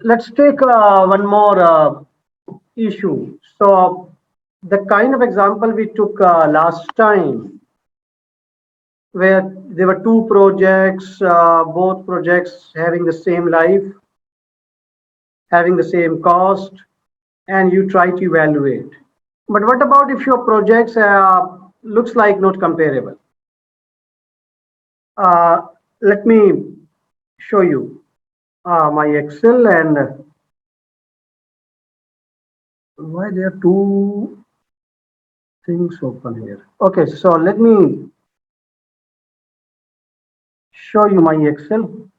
Let's take one more issue. So the kind of example we took last time, where there were two projects, both projects having the same life, having the same cost, and you try to evaluate. But what about if your projects looks like not comparable? Uh, Let me show you my Excel, and why there are two things open here. Okay, so let me show you my Excel.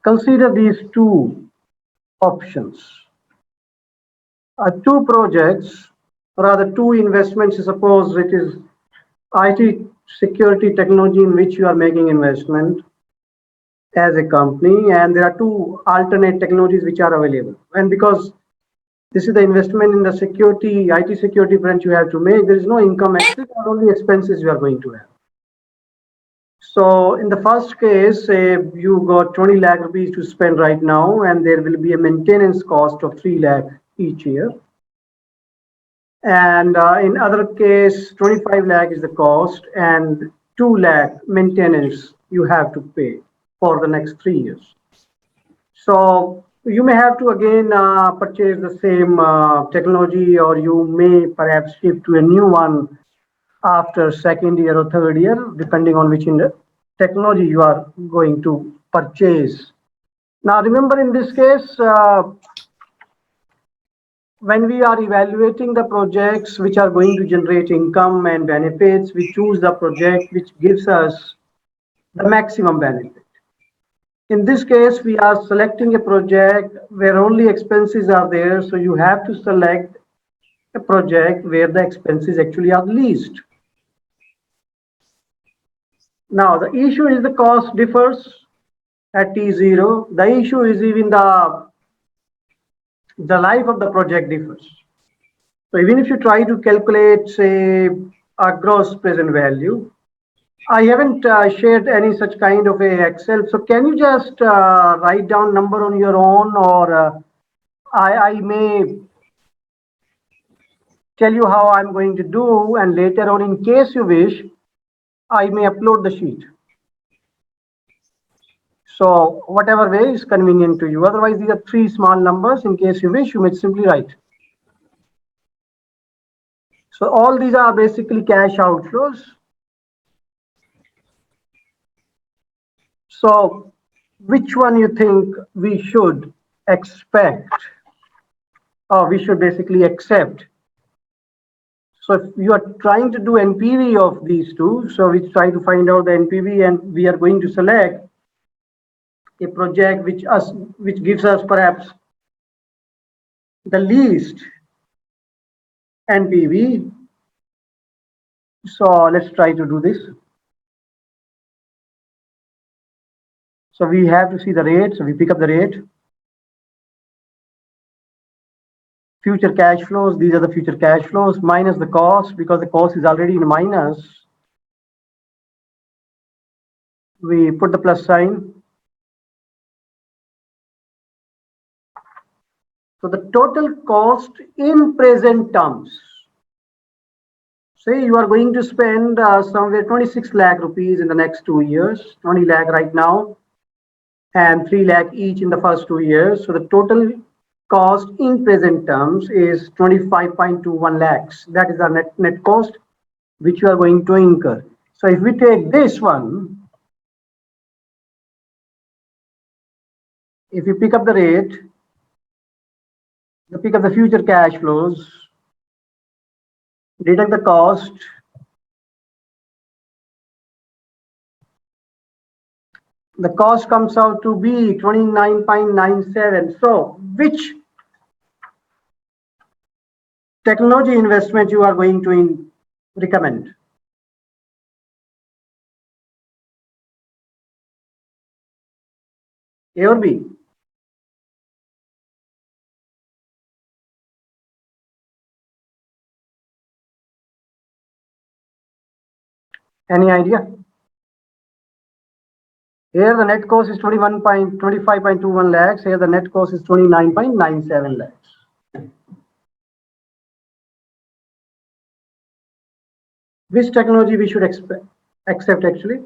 Consider these two options. Two projects, rather two investments. Suppose it is IT security technology in which you are making investment as a company, and there are two alternate technologies which are available. And because this is the investment in the security, IT security branch you have to make, there is no income exit, or only expenses you are going to have. So in the first case, say you got 20 lakh rupees to spend right now, and there will be a maintenance cost of 3 lakh each year. And in other case, 25 lakh is the cost, and 2 lakh maintenance you have to pay for the next 3 years. So you may have to again purchase the same technology, or you may perhaps shift to a new one after second year or third year, depending on which technology you are going to purchase. Now, remember in this case, when we are evaluating the projects which are going to generate income and benefits, we choose the project which gives us the maximum benefit. In this case, we are selecting a project where only expenses are there, so you have to select a project where the expenses actually are least. Now, the issue is the cost differs at T0. The issue is even the life of the project differs. So even if you try to calculate, say, a gross present value, I haven't shared any such kind of a Excel. So can you just write down number on your own, or I may tell you how I'm going to do, and later on, in case you wish, I may upload the sheet. So whatever way is convenient to you. Otherwise, these are three small numbers. In case you wish, you may simply write. So all these are basically cash outflows. So which one you think we should expect, or we should basically accept? So if you are trying to do NPV of these two, so we try to find out the NPV, and we are going to select a project which gives us perhaps the least NPV. So let's try to do this. So we have to see the rate. So we pick up the rate. Future cash flows. These are the future cash flows minus the cost, because the cost is already in minus. We put the plus sign. So the total cost in present terms. Say you are going to spend somewhere 26 lakh rupees in the next 2 years, 20 lakh right now, and 3 lakh each in the first 2 years. So the total cost in present terms is 25.21 lakhs. That is the net cost which you are going to incur. So if we take this one, if you pick up the rate, you pick up the future cash flows, deduct the cost, the cost comes out to be 29.97. So which technology investment you are going to recommend? A or B? Any idea? Here the net cost is 25.21 lakhs. Here the net cost is 29.97 lakhs. Which technology we should accept actually?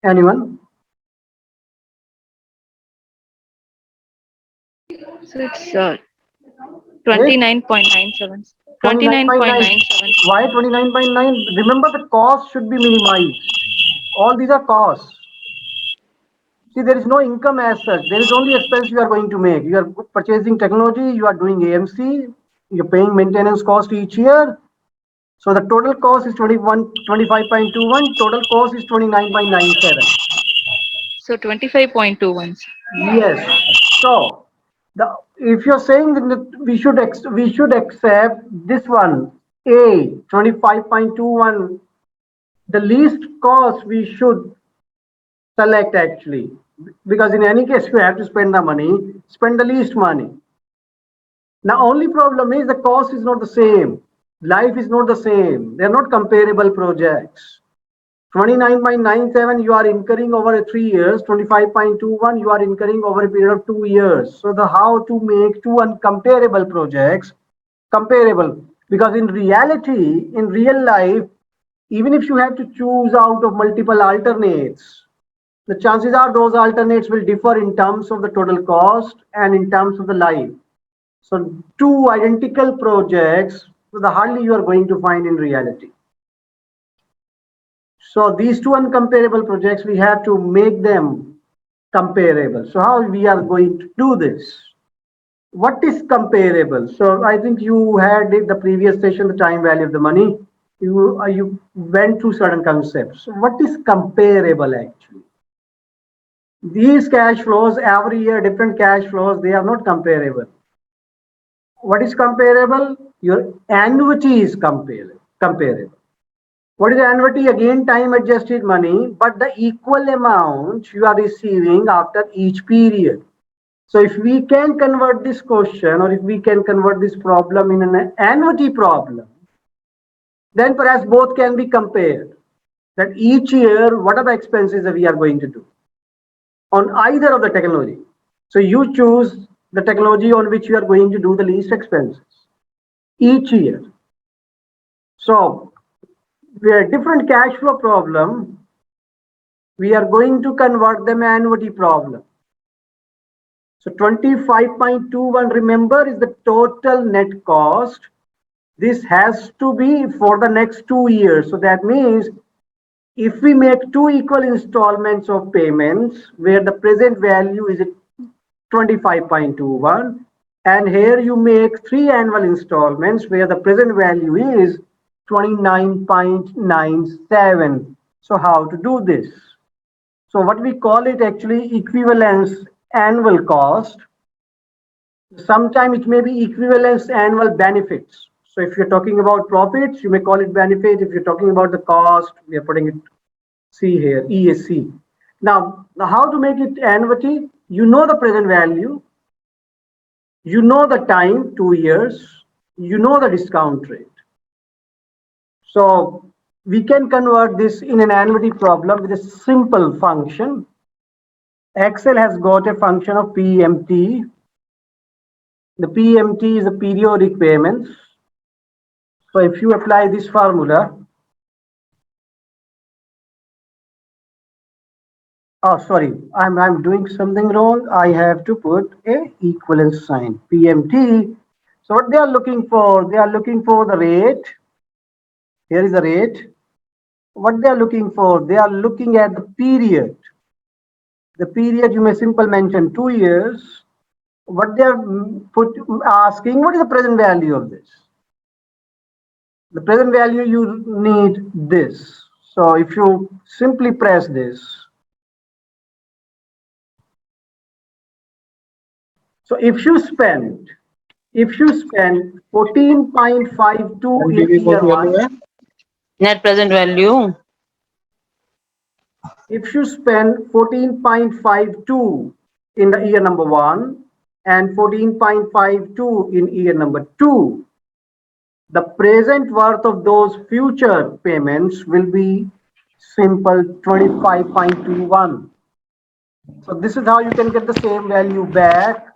Anyone? So it's 29.97. 29.9. 29.97. Why 29.9? Remember, the cost should be minimized. All these are costs. See, there is no income as such. There is only expense you are going to make. You are purchasing technology, you are doing AMC, you're paying maintenance cost each year. So the total cost is 25.21, total cost is 29.97. So 25.21. Yes. So if you're saying that we should accept this one, A 25.21, the least cost we should select actually, because in any case you have to spend the money, spend the least money. Now only problem is the cost is not the same, life is not the same, they're not comparable projects. 29.97 you are incurring over 3 years, 25.21 you are incurring over a period of 2 years. So the how to make two uncomparable projects comparable, because in reality, in real life, even if you have to choose out of multiple alternates, the chances are those alternates will differ in terms of the total cost and in terms of the life. So two identical projects, so the hardly you are going to find in reality. So these two uncomparable projects, we have to make them comparable. So how we are going to do this? What is comparable? So I think you had in the previous session, the time value of the money. You went through certain concepts. So what is comparable actually? These cash flows every year, different cash flows, they are not comparable. What is comparable? Your annuity is comparable. What is annuity? Again, time adjusted money, but the equal amount you are receiving after each period. So if we can convert this question, or if we can convert this problem in an annuity problem, then perhaps both can be compared. That each year, what are the expenses that we are going to do on either of the technology. So you choose the technology on which you are going to do the least expenses each year. So we are different cash flow problem. We are going to convert them annuity problem. So 25.21, remember, is the total net cost. This has to be for the next 2 years. So that means if we make two equal installments of payments where the present value is 25.21, and here you make 3 annual installments where the present value is 29.97. So how to do this? So what we call it actually equivalence annual cost. Sometimes it may be equivalence annual benefits. So if you're talking about profits, you may call it benefit. If you're talking about the cost, we are putting it C here, ESC. Now, how to make it annuity? You know the present value. You know the time, 2 years. You know the discount rate. So we can convert this in an annuity problem with a simple function. Excel has got a function of PMT. The PMT is a periodic payments. So if you apply this formula, oh sorry, I'm doing something wrong. I have to put a equivalence sign, PMT. So what they are looking for, they are looking for the rate. Here is the rate. What they are looking for, they are looking at the period. The period you may simple mention 2 years. What they are asking, what is the present value of this? The present value you need this. So if you simply press this, so if you spend 14.52 in year 1, net present value. if you spend 14.52 in the year number 1 and 14.52 in year number 2, the present worth of those future payments will be simple 25.21. So this is how you can get the same value back.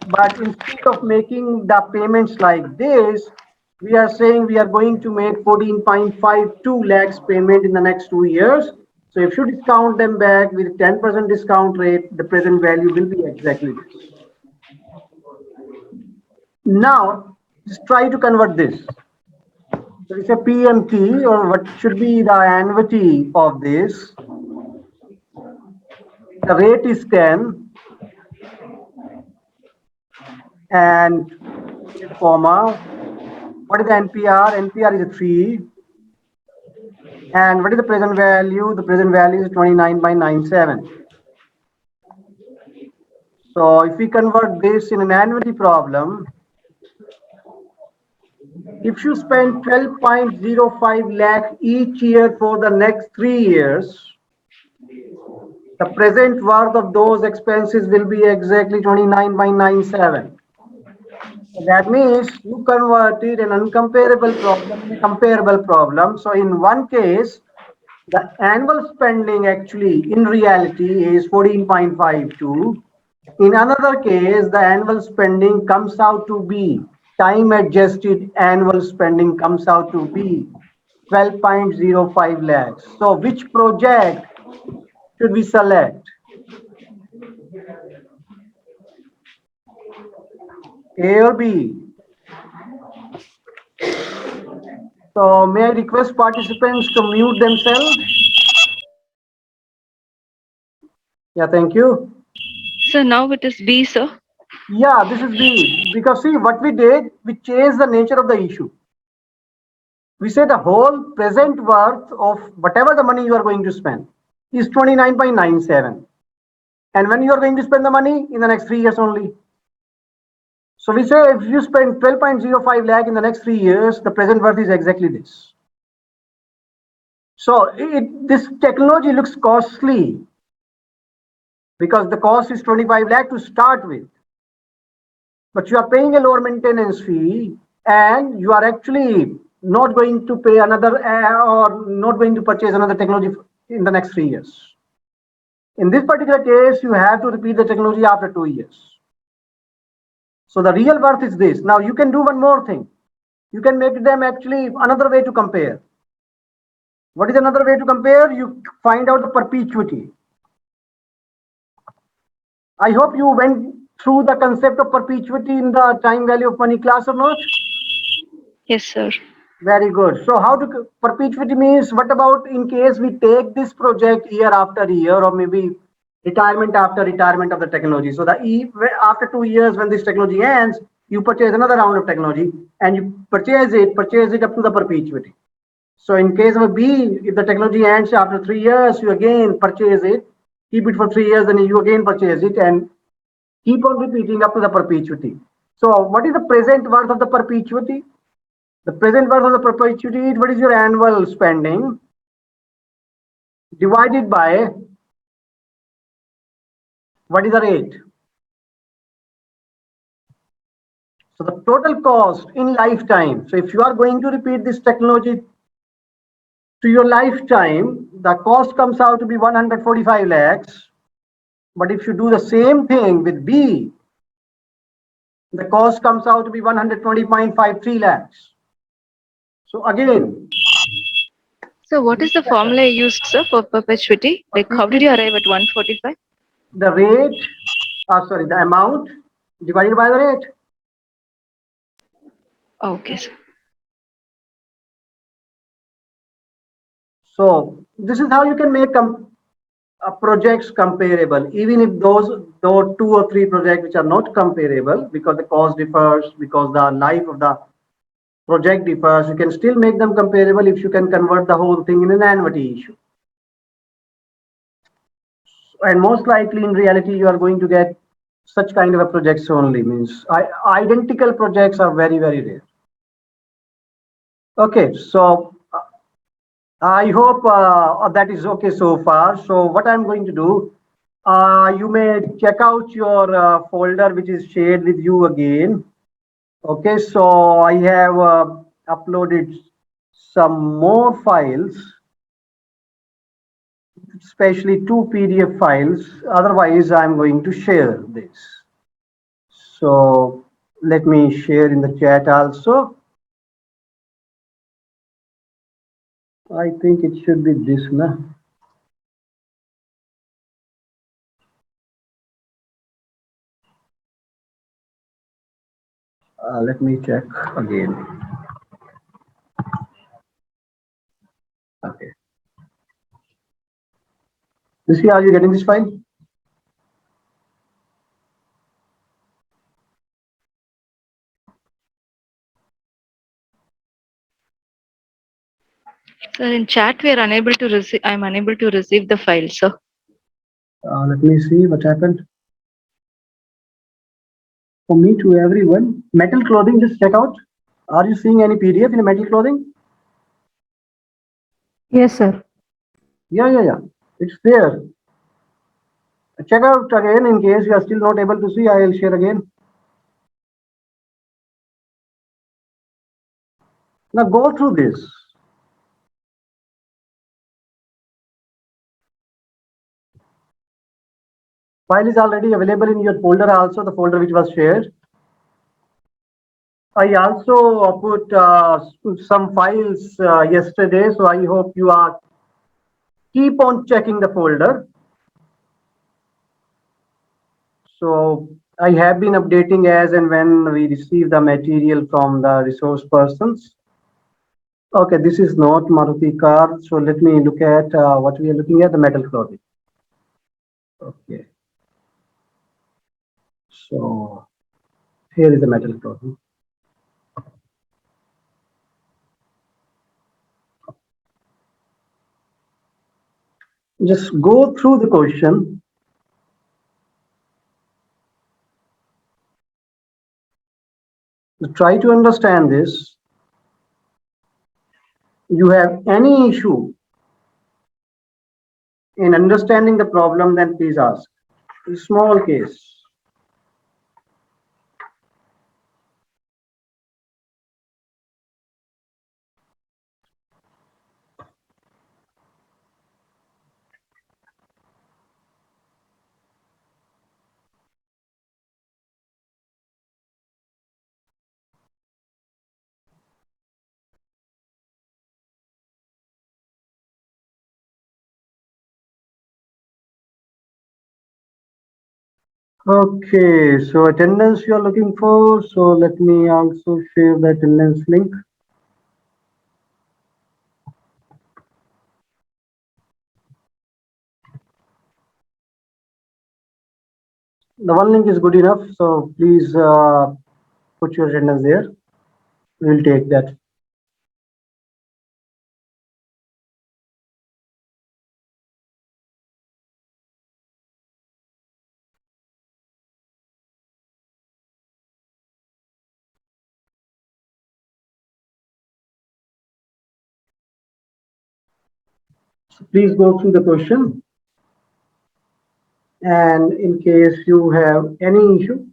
But instead of making the payments like this, we are saying we are going to make 14.52 lakhs payment in the next 2 years. So if you discount them back with 10% discount rate, the present value will be exactly this. Now, just try to convert this. So it's a PMT, or what should be the annuity of this. The rate is 10 and comma. What is the NPR? NPR is 3. And what is the present value? The present value is 29.97. So if we convert this in an annuity problem, if you spend 12.05 lakh each year for the next 3 years, the present worth of those expenses will be exactly 29.97. So that means you converted an uncomparable problem in a comparable problem. So in one case, the annual spending actually in reality is 14.52. In another case, the annual spending comes out to be time adjusted annual spending comes out to be 12.05 lakhs. So which project should we select? A or B? So may I request participants to mute themselves? Yeah, thank you. So now it is B, sir. Yeah, this is B. Because see what we did, we changed the nature of the issue. We say the whole present worth of whatever the money you are going to spend is 29.97. And when you are going to spend the money in the next 3 years only. So we say if you spend 12.05 lakh in the next 3 years, the present worth is exactly this. So this technology looks costly because the cost is 25 lakh to start with. But you are paying a lower maintenance fee and you are actually not going to pay another or not going to purchase another technology in the next 3 years. In this particular case, you have to repeat the technology after 2 years. So the real worth is this. Now you can do one more thing. You can make them actually another way to compare. What is another way to compare? You find out the perpetuity. I hope you went through the concept of perpetuity in the time value of money class or not? Yes, sir. Very good. So how to perpetuity means what about in case we take this project year after year or maybe retirement after retirement of the technology. So after 2 years when this technology ends, you purchase another round of technology and you purchase it up to the perpetuity. So in case of B, if the technology ends after 3 years, you again purchase it, keep it for 3 years, then you again purchase it and keep on repeating up to the perpetuity. So what is the present worth of the perpetuity? The present worth of the perpetuity is what is your annual spending divided by what is the rate. So the total cost in lifetime. So if you are going to repeat this technology to your lifetime, the cost comes out to be 145 lakhs. But if you do the same thing with B, the cost comes out to be 120.53 lakhs. So again. So what is the formula you used, sir, for perpetuity? Like how did you arrive at 145? The rate, the amount divided by the rate. Okay, sir. So this is how you can make projects comparable, even if those 2 or 3 projects which are not comparable because the cost differs, because the life of the project differs, you can still make them comparable if you can convert the whole thing in an annuity issue. And most likely in reality, you are going to get such kind of a projects only, means identical projects are very, very rare. Okay, so I hope that is okay so far. So what I'm going to do, you may check out your folder which is shared with you again. Okay, so I have uploaded some more files, especially two PDF files. Otherwise, I'm going to share this. So let me share in the chat also. I think it should be this now. Let me check again. Okay. You see, are you getting this file? Sir, in chat we are unable to receive. I'm unable to receive the file, sir. Let me see what happened. For me to everyone, metal clothing, just check out. Are you seeing any PDF in metal clothing? Yes, sir. Yeah. It's there. Check out again in case you are still not able to see. I will share again. Now go through this. File is already available in your folder also, the folder which was shared. I also put some files yesterday, so I hope you are keep on checking the folder. So I have been updating as and when we receive the material from the resource persons. Okay, this is not Maruti car, so let me look at what we are looking at, the metal clothing. Okay. So here is the metal clothing. Just go through the question. Try to understand this. You have any issue in understanding the problem, then please ask. A small case. Okay, so attendance you are looking for. So let me also share the attendance link. The one link is good enough. So please put your attendance there. We'll take that. So please go through the question. And in case you have any issue,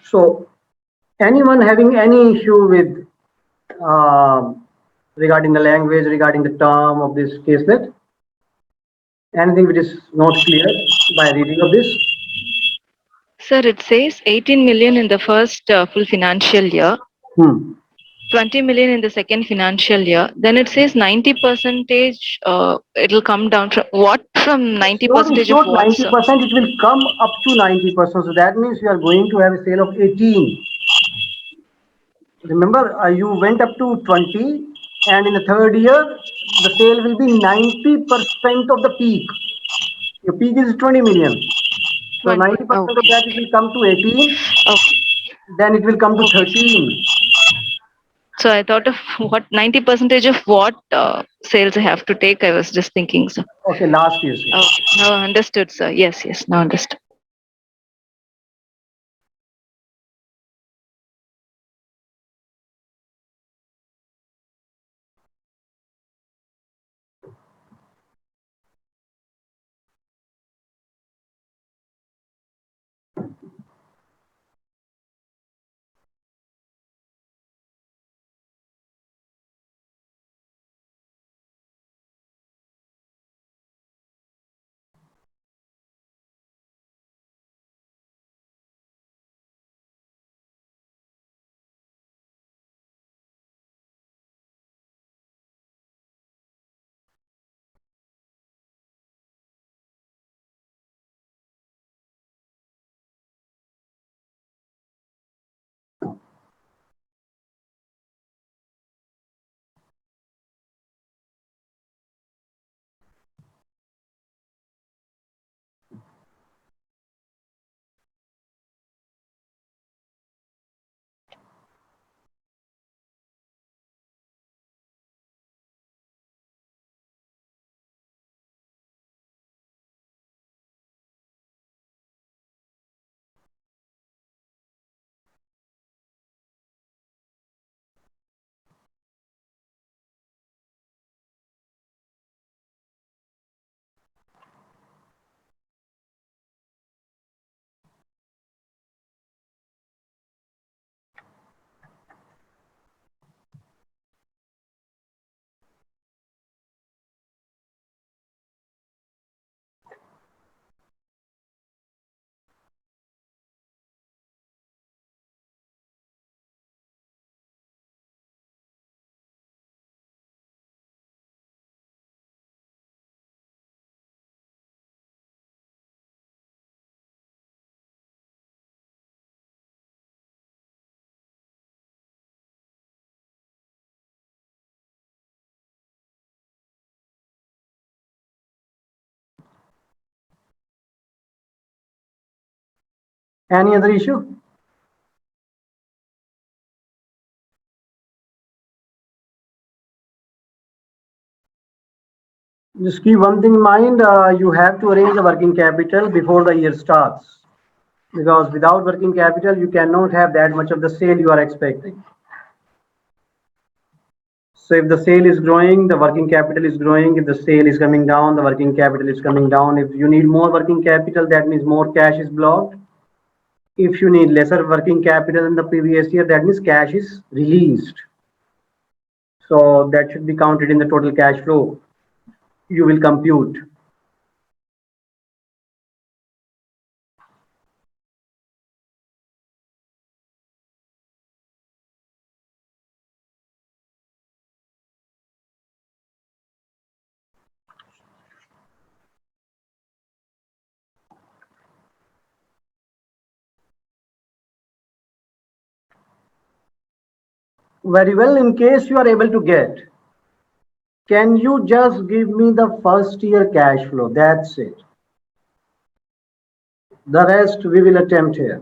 So anyone having any issue with regarding the language, regarding the term of this caselet? Anything which is not clear by reading of this? Sir, it says 18 million in the first full financial year, Hmm. 20 million in the second financial year. Then it says 90 percentage. It'll come down from what? From 90 It's percentage of not what, sir? 90%, it will come up to 90%. So that means you are going to have a sale of 18. Remember, you went up to 20, and in the third year, the sale will be 90% of the peak. Your peak is 20 million. So 20. 90% of Okay. that it will come to 18, Okay. then it will come to Okay. 13. So I thought of what 90 percentage of what sales I have to take. I was just thinking, sir. Okay, last year's sale. Okay. Now understood, sir. Yes. Yes. Now understood. Any other issue? Just keep one thing in mind, you have to arrange the working capital before the year starts. Because without working capital, you cannot have that much of the sale you are expecting. So if the sale is growing, the working capital is growing. If the sale is coming down, the working capital is coming down. If you need more working capital, that means more cash is blocked. If you need lesser working capital in the previous year, that means cash is released. So that should be counted in the total cash flow you will compute. Very well, in case you are able to get, can you just give me the first year cash flow? That's it. The rest we will attempt here.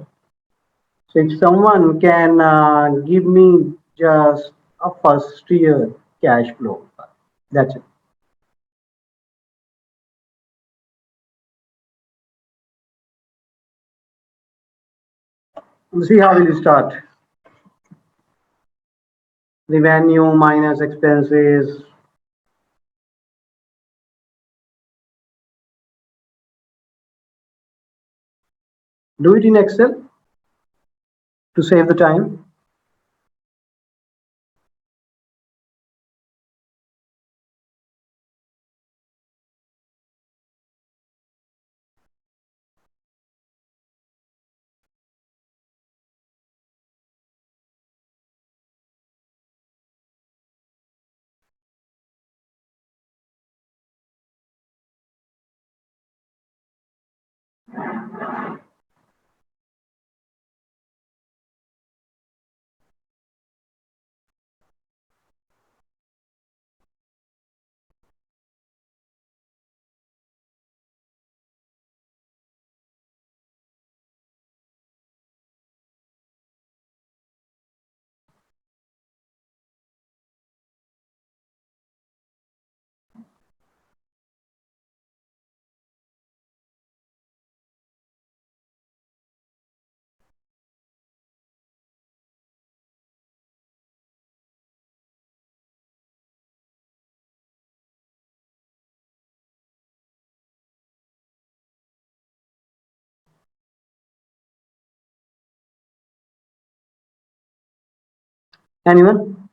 So if someone can give me just a first year cash flow, that's it. We'll see how will you start. Revenue minus expenses. Do it in Excel. to save the time. Anyone?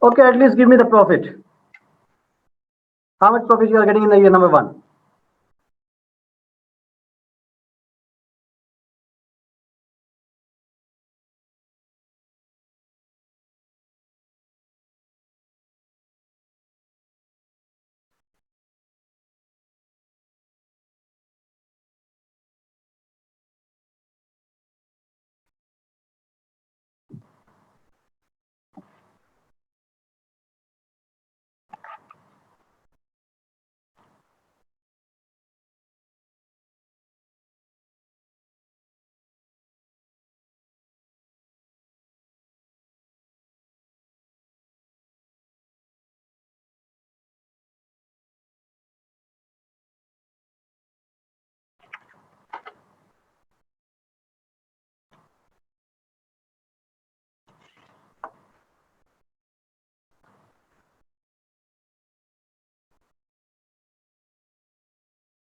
Okay, at least give me the profit. How much profit you are getting in the year number 1?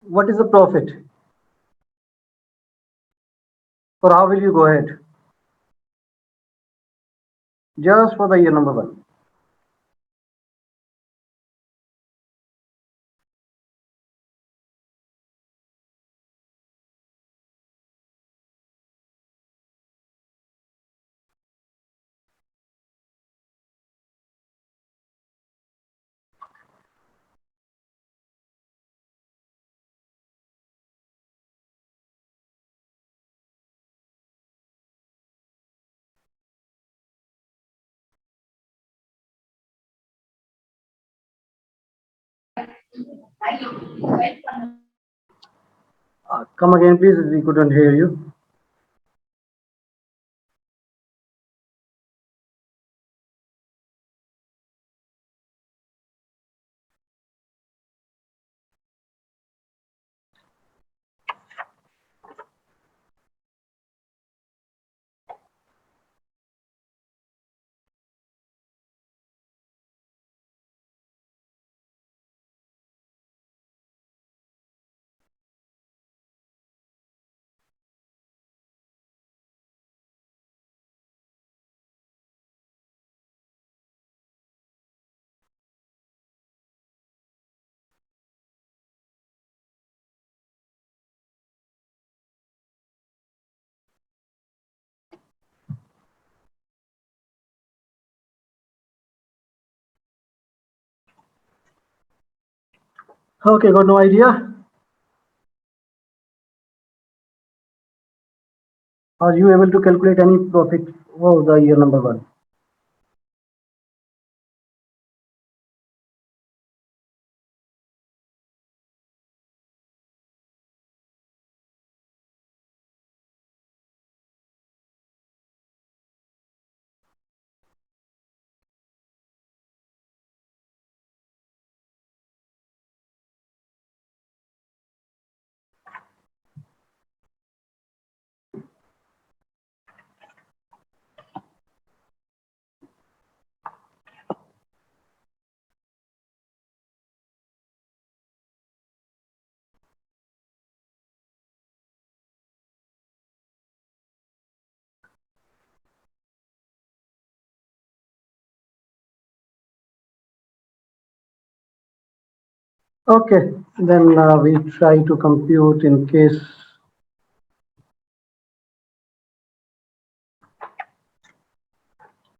What is the profit? Or how will you go ahead? Just for the year number 1. Come again, please. We couldn't hear you. Okay, got no idea. Are you able to calculate any profit for the year number 1? Okay, then we try to compute in case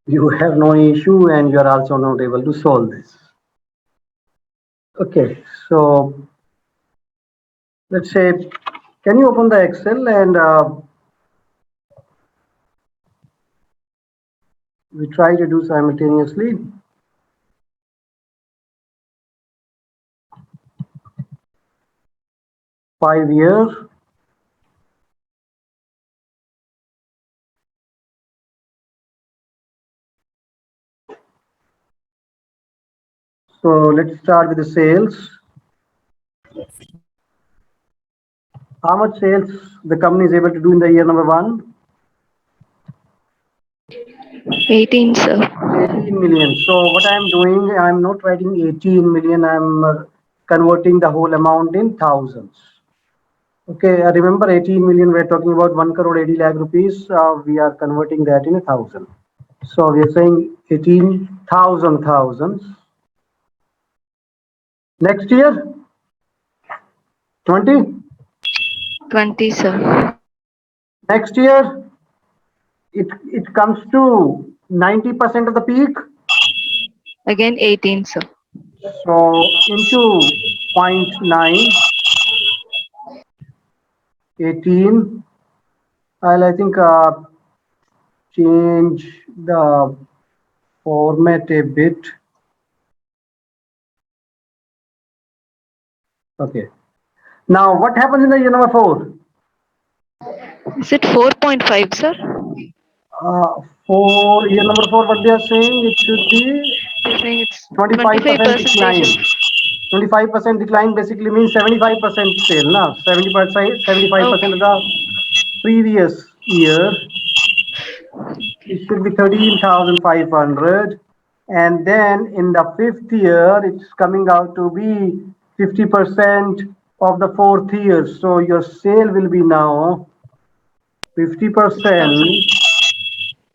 you have no issue and you are also not able to solve this. Okay, so let's say, can you open the Excel and we try to do simultaneously. Five years. So let's start with the sales. How much sales the company is able to do in the year number one? 18, sir. 18 million. So what I'm doing, I'm not writing 18 million, I'm converting the whole amount in thousands. Okay, remember 18 million, we're talking about 1 crore 80 lakh rupees. We are converting that in a thousand. So we are saying 18,000 thousands. Next year, 20. 20, sir. Next year, it comes to 90% of the peak. Again 18, sir. So into 0.9, 18. I think change the format a bit. Okay. Now what happens in the year number four? Is it 4.5, sir? For year number four, what they are saying, it should be You're saying it's 25% 25% decline. of 25% decline basically means 75% sale. Now 70%, 75% of okay. the previous year, it should be 13,500. And then in the fifth year, it's coming out to be 50% of the fourth year. So your sale will be now 50% 6,000.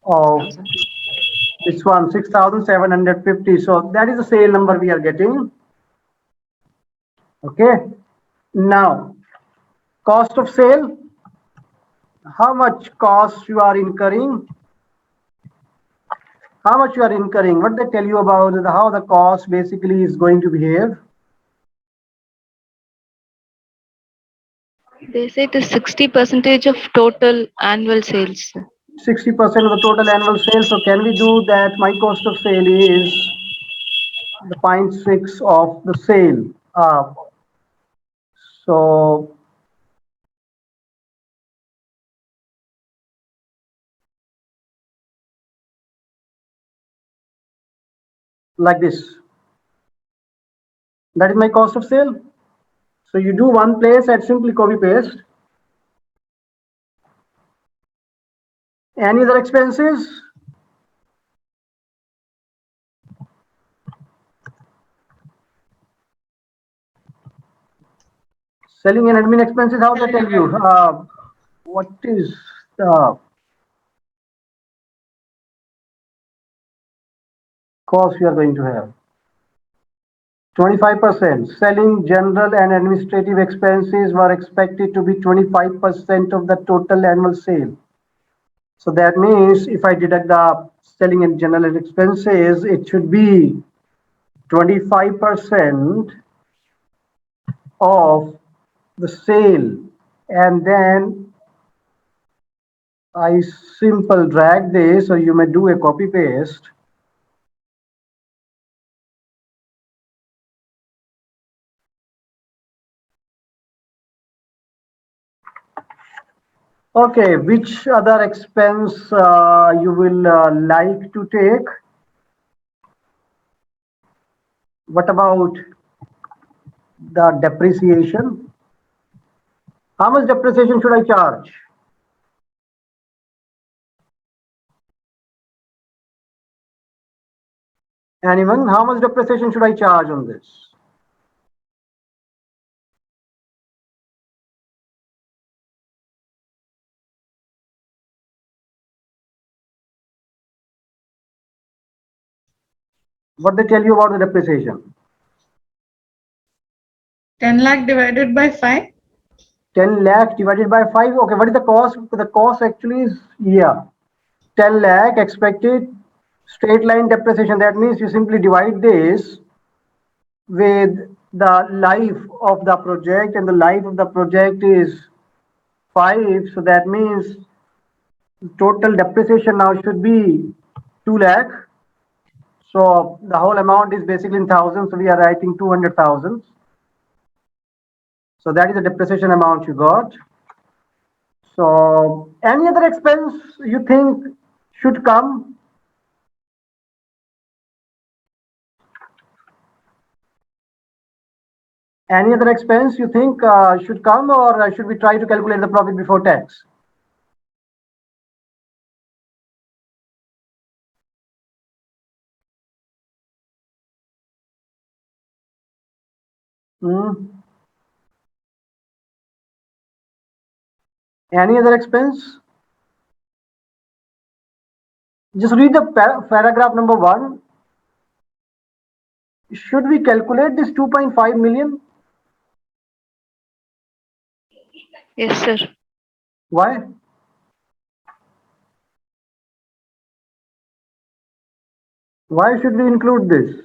of 6,000. this one, 6,750. So that is the sale number we are getting. Okay. Now, cost of sale, how much cost you are incurring? How much you are incurring? What they tell you about how the cost basically is going to behave? They say it is 60% of total annual sales, sir. 60% of the total annual sales. So can we do that? My cost of sale is the 0.6 of the sale. So like this. That is my cost of sale. So you do one place and simply copy paste. Any other expenses? Selling and admin expenses, how they tell you? What is the cost you are going to have? 25%. Selling, general and administrative expenses were expected to be 25% of the total annual sale. So that means if I deduct the selling and general expenses, it should be 25% of the sale. And then I simple drag this, or you may do a copy paste. Okay, which other expense you will like to take? What about the depreciation? How much depreciation should I charge? Anyone? How much depreciation should I charge on this? What they tell you about the depreciation? 10 lakh divided by 5? 10 lakh divided by 5. Okay, what is the cost? The cost actually is, yeah, 10 lakh expected straight line depreciation. That means you simply divide this with the life of the project, and the life of the project is 5. So that means total depreciation now should be 2 lakh. So the whole amount is basically in thousands. So we are writing 200,000. So that is the depreciation amount you got. So any other expense you think should come? Any other expense you think should come, or should we try to calculate the profit before tax? Any other expense? Just read the paragraph number 1. Should we calculate this 2.5 million? Yes, sir. Why? Why should we include this?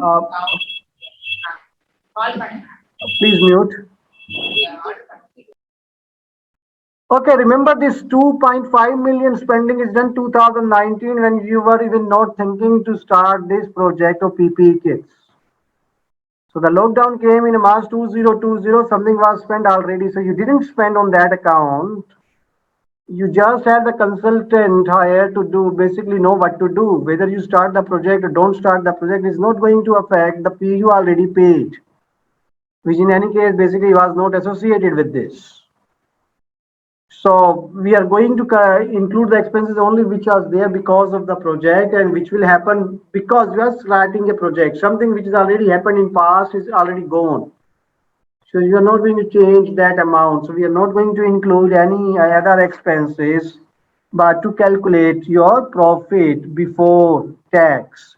Uh, Please mute. Okay, remember this 2.5 million spending is done 2019 when you were even not thinking to start this project of PPE kits. So the lockdown came in March 2020, something was spent already. So you didn't spend on that account. You just had the consultant hired to do, basically know what to do. Whether you start the project or don't start the project is not going to affect the fee you already paid, which in any case basically was not associated with this. So we are going to include the expenses only which are there because of the project, and which will happen because we are starting a project. Something which has already happened in past is already gone. So you are not going to change that amount. So we are not going to include any other expenses, but to calculate your profit before tax.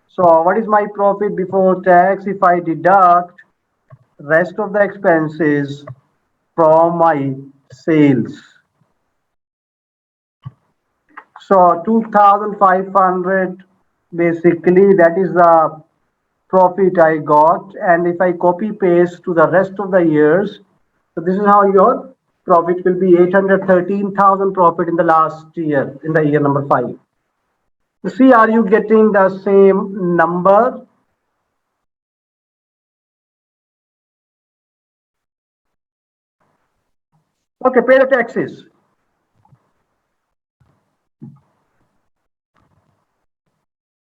So what is my profit before tax if I deduct rest of the expenses from my sales? So 2,500 basically that is the profit I got, and if I copy paste to the rest of the years, so this is how your profit will be 813,000 profit in the last year, in the year number 5. See, are you getting the same number? Okay, pay the taxes.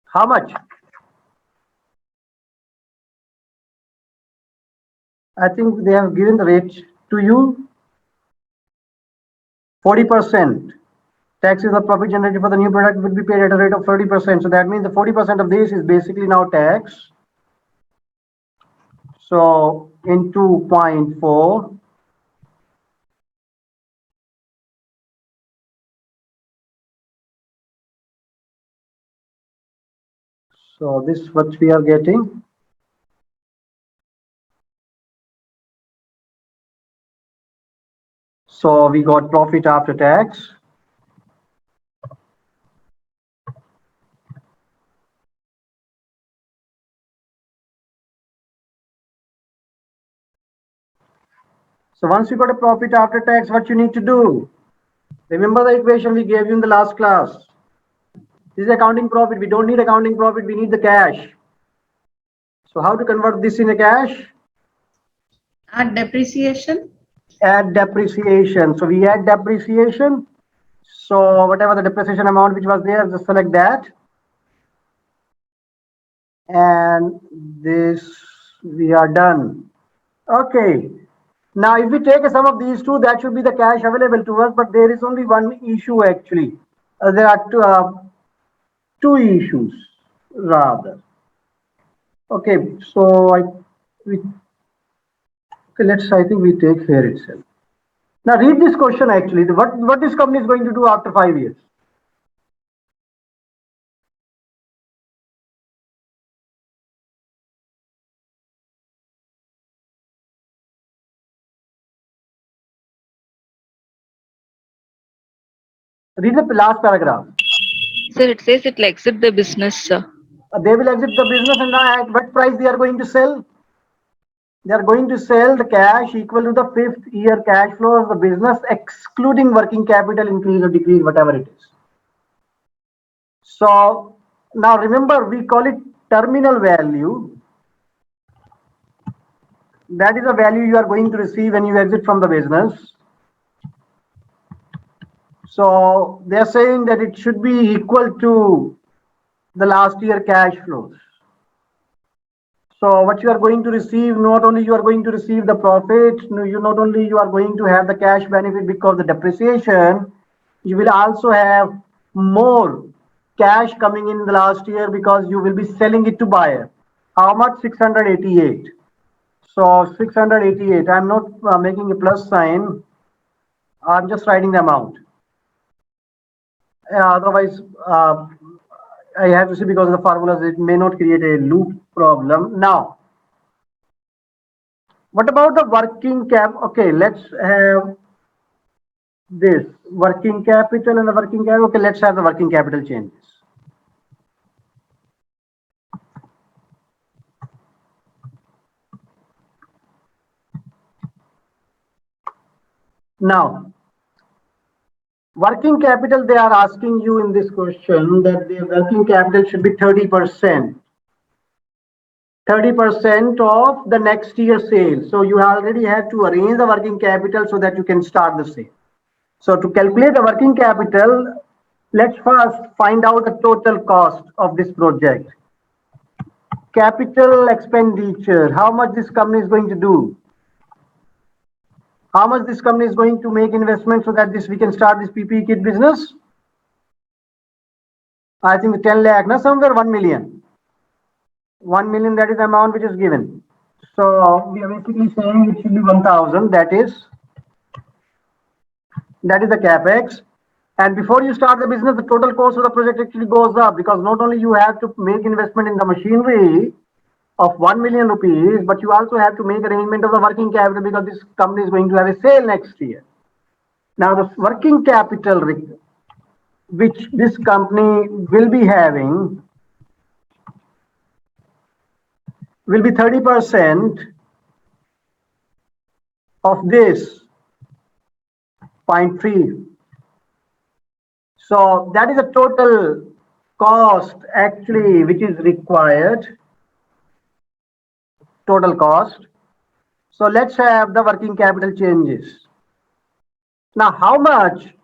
How much? I think they have given the rate to you. 40%. Taxes or profit generated for the new product will be paid at a rate of 30%. So that means the 40% of this is basically now tax. So in 2.4, so this is what we are getting. So we got profit after tax. So once you got a profit after tax, what you need to do? Remember the equation we gave you in the last class. This is accounting profit. We don't need accounting profit. We need the cash. So how to convert this in a cash? Add depreciation? Add depreciation. So we add depreciation. So whatever the depreciation amount which was there, just select that. And this, we are done. Okay. Now, if we take a sum of these two, that should be the cash available to us, but there is only one issue actually. There are two issues rather. Okay, so I think we take here itself. Now read this question actually. What this company is going to do after 5 years? Read the last paragraph. Sir, it says it will exit the business, sir. They will exit the business, and at what price they are going to sell? They are going to sell the cash equal to the 5th year cash flow of the business, excluding working capital increase or decrease, whatever it is. So now remember, we call it terminal value. That is the value you are going to receive when you exit from the business. So they are saying that it should be equal to the last year cash flows. So what you are going to receive, not only you are going to receive the profit, not only you are going to have the cash benefit because the depreciation, you will also have more cash coming in the last year because you will be selling it to buyer. How much? 688. So 688, I'm not making a plus sign. I'm just writing the amount. Otherwise, I have to see because of the formulas, it may not create a loop problem. Now, what about the working cap? Okay, let's have this working capital and the working capital. Okay, let's have the working capital changes. Now, working capital, they are asking you in this question that the working capital should be 30%. 30% of the next year's sales. So you already have to arrange the working capital so that you can start the sale. So to calculate the working capital, let's first find out the total cost of this project. Capital expenditure, how much this company is going to do? How much this company is going to make investment so that we can start this PPE kit business? I think 10 lakh, no, somewhere 1 million. 1 million, that is the amount which is given. So we are basically saying it should be 1,000. That is the capex. And before you start the business, the total cost of the project actually goes up because not only you have to make investment in the machinery of 1 million rupees, but you also have to make arrangement of the working capital because this company is going to have a sale next year. Now the working capital which this company will be having will be 30% of this 0.3. So that is the total cost actually which is required. Total cost. So let's have the working capital changes. Now, how much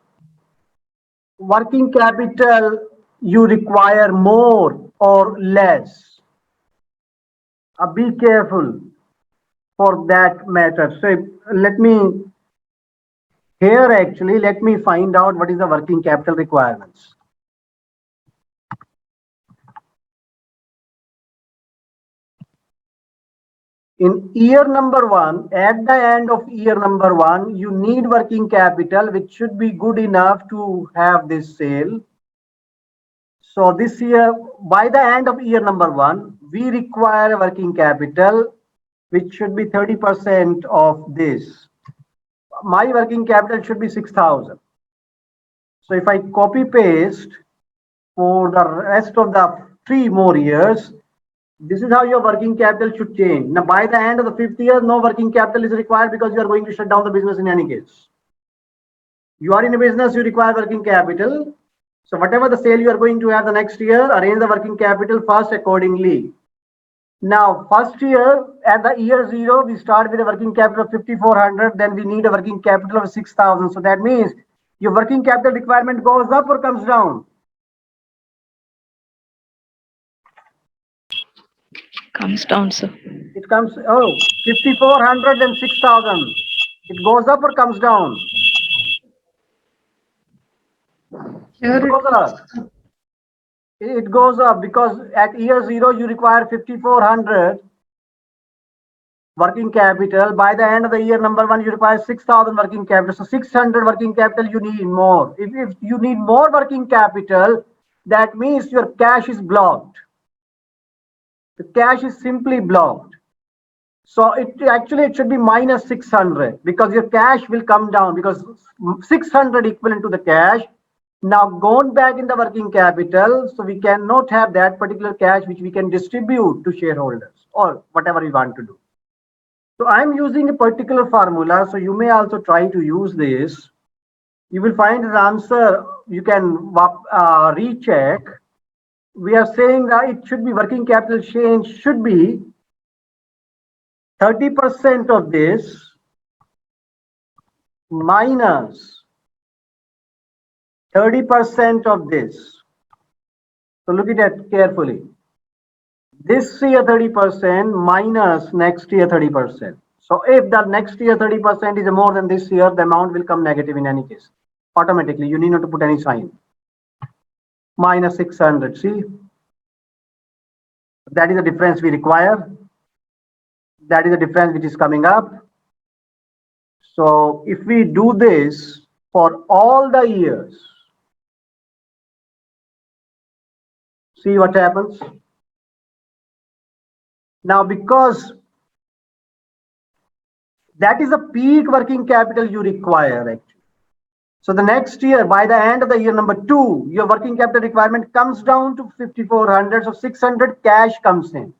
working capital you require more or less? Be careful for that matter. So let me find out what is the working capital requirements. In year number 1, at the end of year number 1, you need working capital which should be good enough to have this sale. So this year, by the end of year number 1, we require a working capital which should be 30% of this. My working capital should be 6,000. So if I copy paste for the rest of the 3 more years, this is how your working capital should change. Now, by the end of the 5th year, no working capital is required because you are going to shut down the business in any case. You are in a business, you require working capital. So whatever the sale you are going to have the next year, arrange the working capital first accordingly. Now, first year, at the year 0, we start with a working capital of 5,400. Then we need a working capital of 6,000. So that means your working capital requirement goes up or comes down? Comes down, sir. It comes, 5,400 and 6,000. It goes up or comes down? Here It goes up. It goes up because at year 0 you require 5,400. working capital. By the end of the year, number one, you require 6,000 working capital. So 600 working capital, you need more. If you need more working capital, that means your cash is blocked. The cash is simply blocked. So it should be minus 600 because your cash will come down because 600 equivalent to the cash. Now gone back in the working capital. So we cannot have that particular cash which we can distribute to shareholders or whatever we want to do. So I'm using a particular formula. So you may also try to use this. You will find the answer. You can recheck. We are saying that it should be working capital change should be 30% of this minus 30% of this. So look at that carefully. This year 30% minus next year 30%. So if the next year 30% is more than this year, the amount will come negative in any case. Automatically, you need not to put any sign. Minus 600, see? That is the difference we require. That is the difference which is coming up. So if we do this for all the years, see what happens. Now, because that is the peak working capital you require actually. So the next year, by the end of the year number 2, your working capital requirement comes down to 5,400. So 600 cash comes in.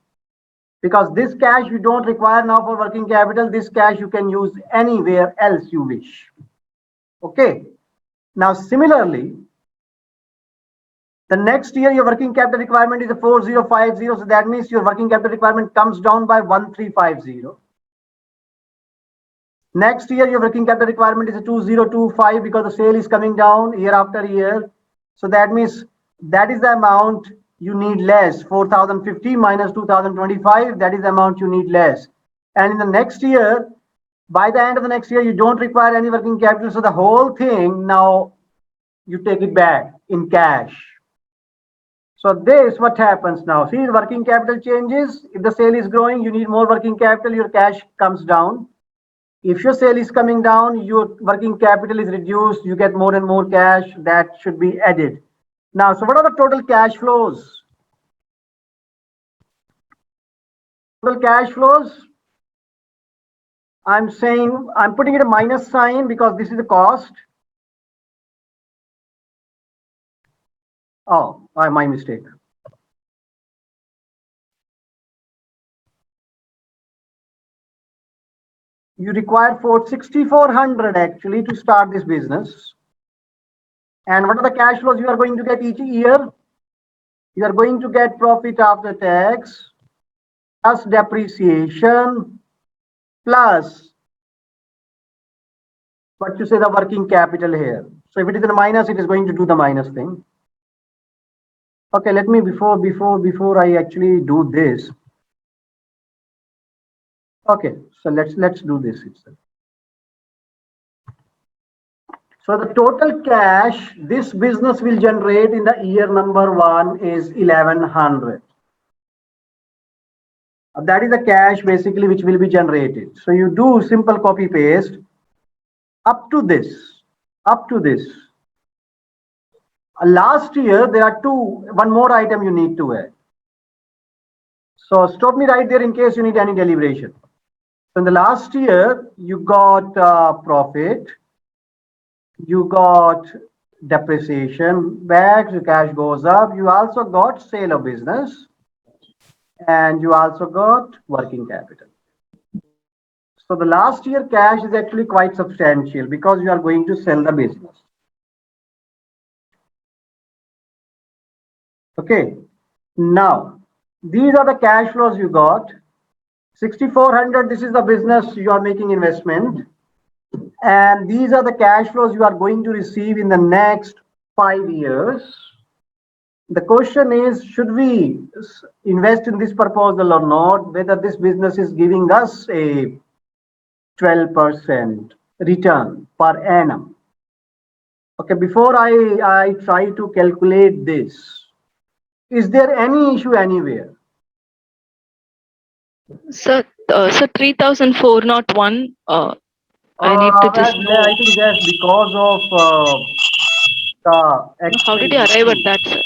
Because this cash you don't require now for working capital, this cash you can use anywhere else you wish. Okay. Now, similarly, the next year your working capital requirement is a 4,050. So that means your working capital requirement comes down by 1,350. Next year your working capital requirement is a 2,025 because the sale is coming down year after year. So that means that is the amount you need less. 4,050 minus 2,025, that is the amount you need less. And in the next year, by the end of the next year, you don't require any working capital. So the whole thing, now you take it back in cash. So this, what happens now? See, the working capital changes. If the sale is growing, you need more working capital, your cash comes down. If your sale is coming down, your working capital is reduced, you get more and more cash that should be added. Now, so what are the total cash flows? Total cash flows, I'm saying, I'm putting it a minus sign because this is the cost. Oh, my mistake. You require 6,400 actually to start this business. And what are the cash flows you are going to get each year? You are going to get profit after tax plus depreciation plus what you say the working capital here. So if it is in a minus, it is going to do the minus thing. Okay, let me before I actually do this. Okay, so let's do this itself. So the total cash this business will generate in the year number 1 is 1,100. That is the cash basically which will be generated. So you do simple copy paste up to this. Last year there are one more item you need to add. So stop me right there in case you need any deliberation. So in the last year you got profit, you got depreciation back, the cash goes up. You also got sale of business and you also got working capital. So the last year cash is actually quite substantial because you are going to sell the business. Okay, now these are the cash flows you got. 6,400, this is the business you are making investment. And these are the cash flows you are going to receive in the next 5 years. The question is, should we invest in this proposal or not? Whether this business is giving us a 12% return per annum. Okay, before I try to calculate this, is there any issue anywhere? Sir, So 300401. I need to just know. I think yes, because of the Excel How did you arrive at issue. that, sir?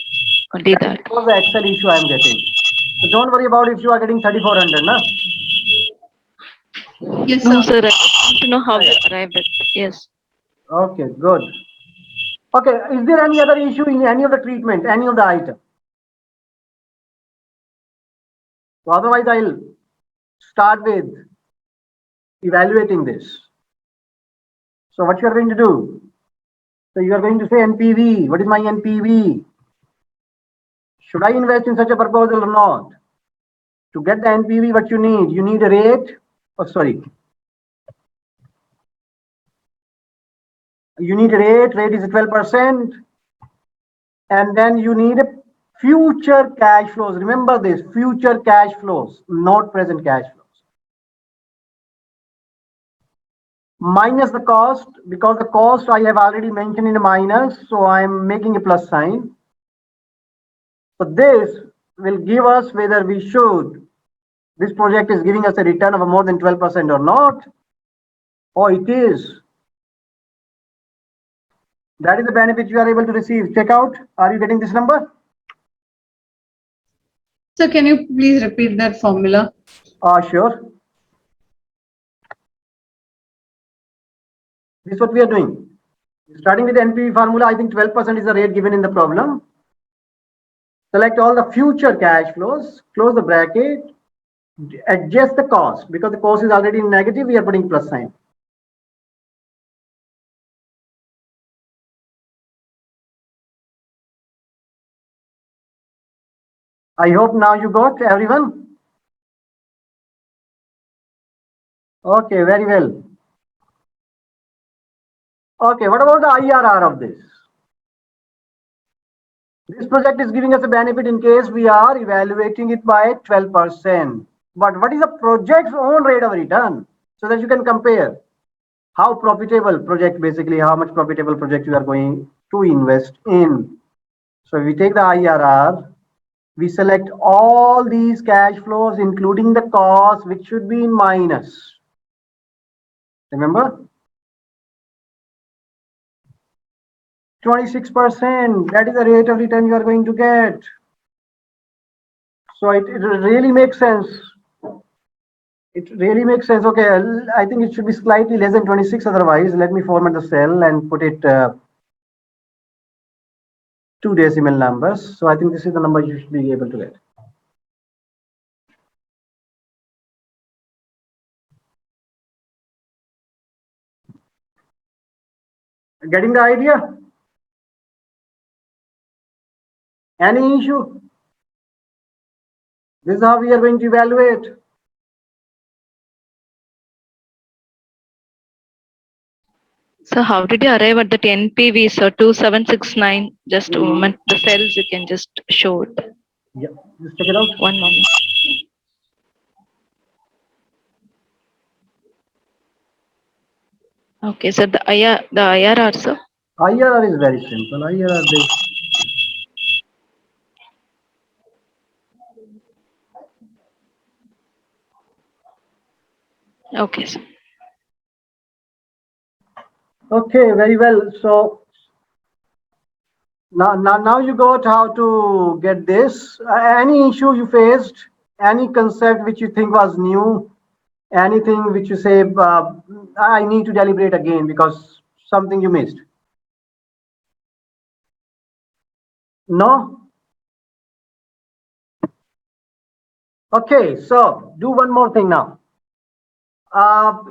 Only that. Because the Excel issue I am getting. So don't worry about if you are getting 3400, na? Yes, No, sir. sir. I just want to know how you arrived at. Yes. Okay, good. Okay, is there any other issue in any of the treatment, any of the item? So otherwise, I'll start with evaluating this. So what you are going to do? So you are going to say NPV. What is my NPV? Should I invest in such a proposal or not? To get the NPV, what you need a rate. Oh, sorry. You need a rate. Rate is 12%. And then you need a future cash flows. Remember this, future cash flows, not present cash flows. Minus the cost, because the cost I have already mentioned in a minus, so I'm making a plus sign. So this will give us whether we should, this project is giving us a return of more than 12% or not, or it is. That is the benefit you are able to receive. Check out, are you getting this number? Sir, can you please repeat that formula? Sure. This is what we are doing. Starting with the NPV formula, I think 12% is the rate given in the problem. Select all the future cash flows, close the bracket, adjust the cost. Because the cost is already negative, we are putting plus sign. I hope now you got everyone. Okay, very well. Okay, what about the IRR of this? This project is giving us a benefit in case we are evaluating it by 12%. But what is the project's own rate of return? So that you can compare how profitable project, basically how much profitable project you are going to invest in. So we take the IRR, we select all these cash flows, including the cost, which should be in minus. Remember? 26%, that is the rate of return you are going to get. So it really makes sense. It really makes sense. Okay, I think it should be slightly less than 26 otherwise. Let me format the cell and put it 2 decimal numbers. So I think this is the number you should be able to get. Getting the idea? Any issue? This is how we are going to evaluate. So how did you arrive at that NPV, sir? 2769. Just a moment. The cells you can just show it. Yeah, just check it out. One moment. Okay, so the IRR, sir. IRR is very simple. IRR this. Okay, sir. Okay, very well. So now you got how to get this. Any issue you faced, any concept which you think was new, anything which you say, I need to deliberate again because something you missed. No? Okay, so do one more thing now.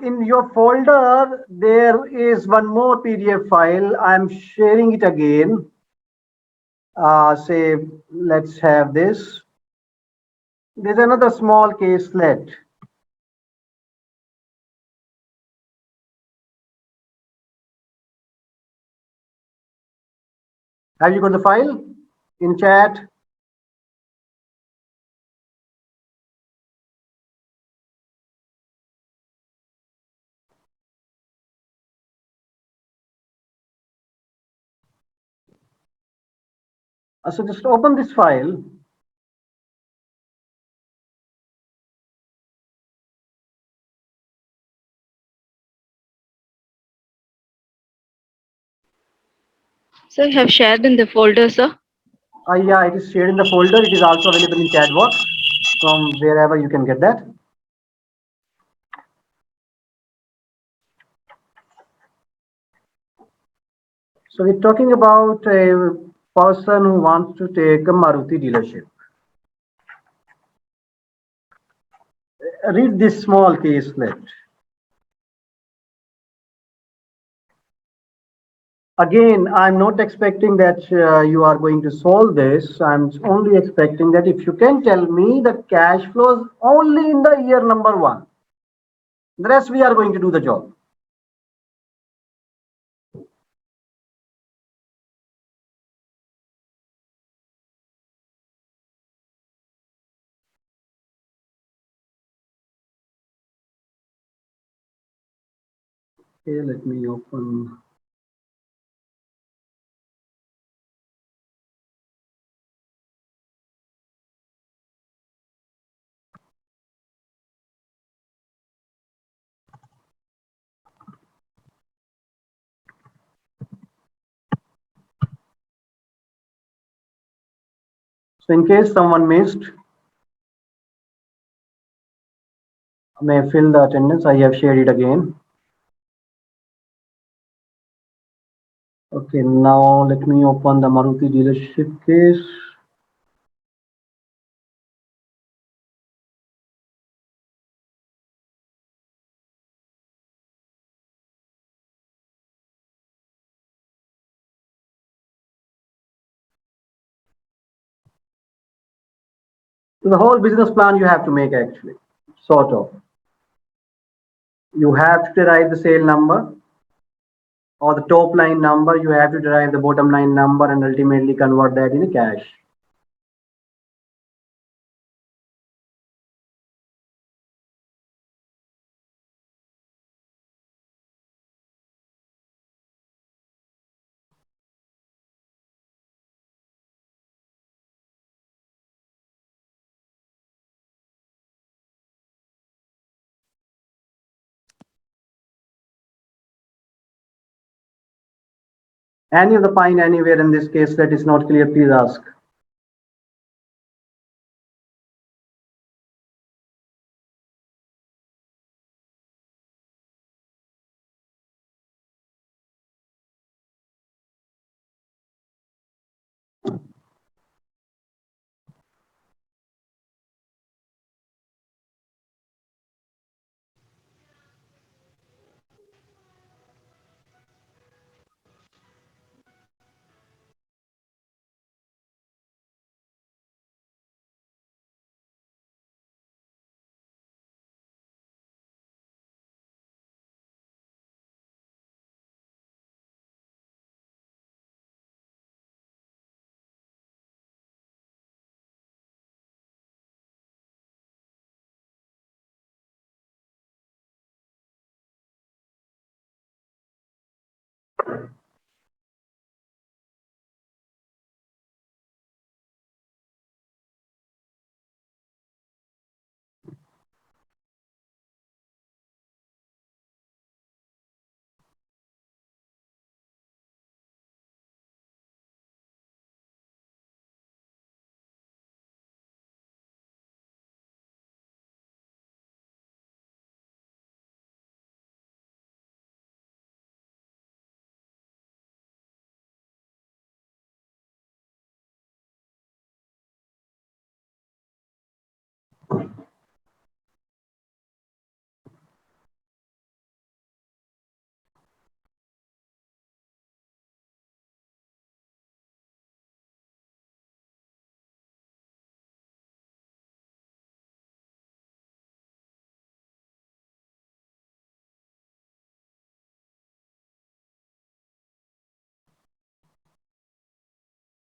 In your folder, there is one more PDF file. I'm sharing it again. Say, let's have this. There's another small caselet. Have you got the file in chat? So just open this file. So you have shared in the folder, sir. Yeah, it is shared in the folder. It is also available in chat box from wherever you can get that. So we're talking about a person who wants to take a Maruti dealership. Read this small caselet. Again, I'm not expecting that you are going to solve this. I'm only expecting that if you can tell me the cash flows only in the year number one, the rest we are going to do the job. Okay, let me open. So in case someone missed, may fill the attendance. I have shared it again. Okay, now let me open the Maruti dealership case. The whole business plan you have to make actually, sort of. You have to derive the sale number or the top line number. You have to derive the bottom line number and ultimately convert that into cash. Any of the pine anywhere in this case that is not clear, please ask.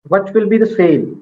What will be the sale?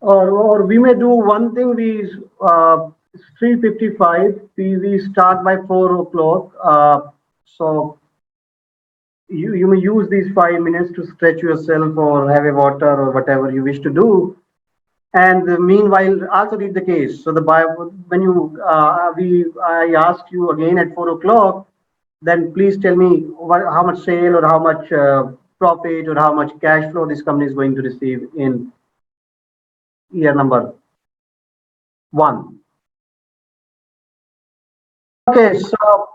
Or we may do one thing. It's 3:55. We start by 4 o'clock. So you may use these 5 minutes to stretch yourself or have a water or whatever you wish to do. And meanwhile, also read the case. So when you I ask you again at 4 o'clock, then please tell me how much sale or how much profit or how much cash flow this company is going to receive in year number 1. Okay, so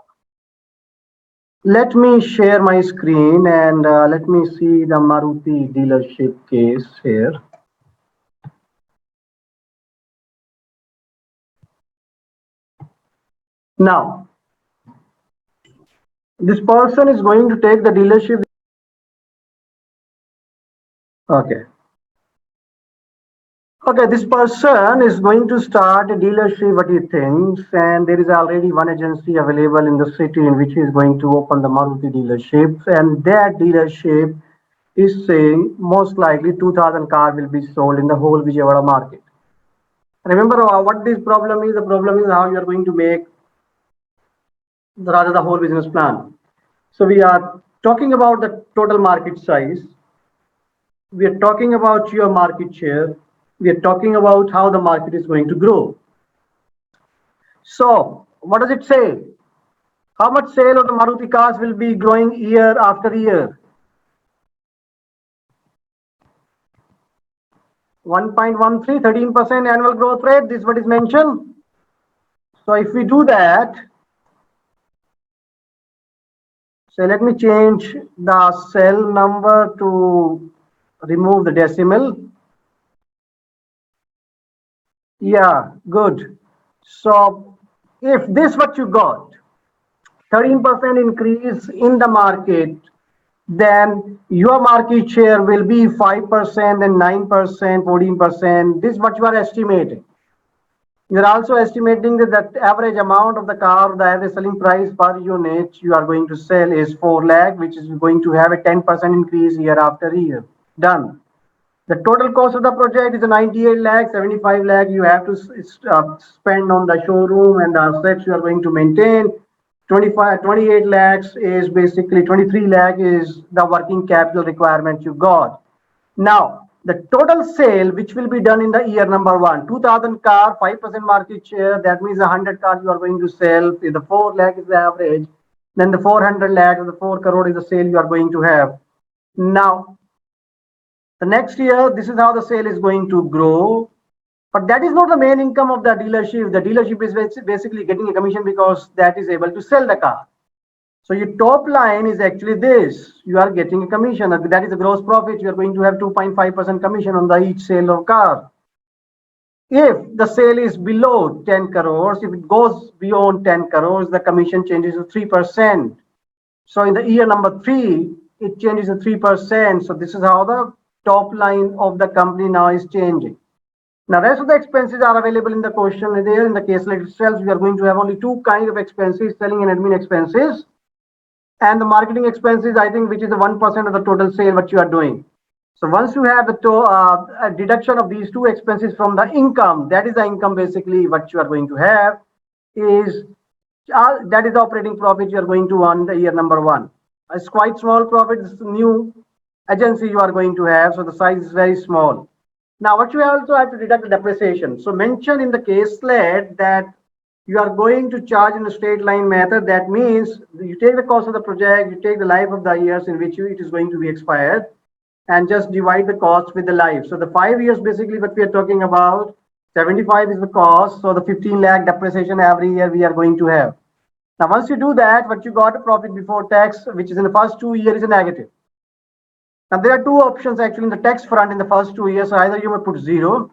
let me share my screen and let me see the Maruti dealership case here. Now, this person is going to take the dealership. Okay. Okay, this person is going to start a dealership, what he thinks, and there is already one agency available in the city in which he is going to open the Maruti dealership, and that dealership is saying most likely 2,000 cars will be sold in the whole Vijayawada market. Remember what this problem is? The problem is how you are going to make the whole business plan. So we are talking about the total market size. We are talking about your market share. We are talking about how the market is going to grow. So what does it say? How much sale of the Maruti cars will be growing year after year? 1.13, 13% annual growth rate. This is what is mentioned. So if we do that, so let me change the cell number to remove the decimal. Yeah, good. So if this what you got, 13% increase in the market, then your market share will be 5% and 9%, 14%. This is what you are estimating. You are also estimating that the average amount of the car, the average selling price per unit you are going to sell is 4 lakh, which is going to have a 10% increase year after year. Done. The total cost of the project is 98 lakh, 75 lakh you have to spend on the showroom and the assets you are going to maintain. 28 lakhs is basically 23 lakh is the working capital requirement you got. Now, the total sale which will be done in the year number 1, 2,000 car, 5% market share, that means 100 cars you are going to sell. If the 4 lakh is the average, then the 400 lakh or the 4 crore is the sale you are going to have. Now, the next year, this is how the sale is going to grow. But that is not the main income of the dealership. The dealership is basically getting a commission because that is able to sell the car. So your top line is actually this. You are getting a commission. That is a gross profit. You are going to have 2.5% commission on the each sale of car. If the sale is below 10 crores, if it goes beyond 10 crores, the commission changes to 3%. So in the year number 3, it changes to 3%. So this is how the top line of the company now is changing. Now, rest of the expenses are available in the question there. In the case like itself, we are going to have only 2 kinds of expenses, selling and admin expenses. And the marketing expenses, I think, which is the 1% of the total sale what you are doing. So once you have the deduction of these 2 expenses from the income, that is the income basically what you are going to have is that is the operating profit you are going to earn the year number 1. It's quite small profit. It's a new agency you are going to have. So the size is very small. Now, what you also have to deduct the depreciation. So mention in the case slate that you are going to charge in a straight line method. That means you take the cost of the project, you take the life of the years in which it is going to be expired, and just divide the cost with the life. So the 5 years basically what we are talking about, 75 is the cost. So the 15 lakh depreciation every year we are going to have. Now, once you do that, what you got a profit before tax, which is in the first 2 years, is a negative. Now, there are 2 options actually in the tax front in the first 2 years. So either you may put 0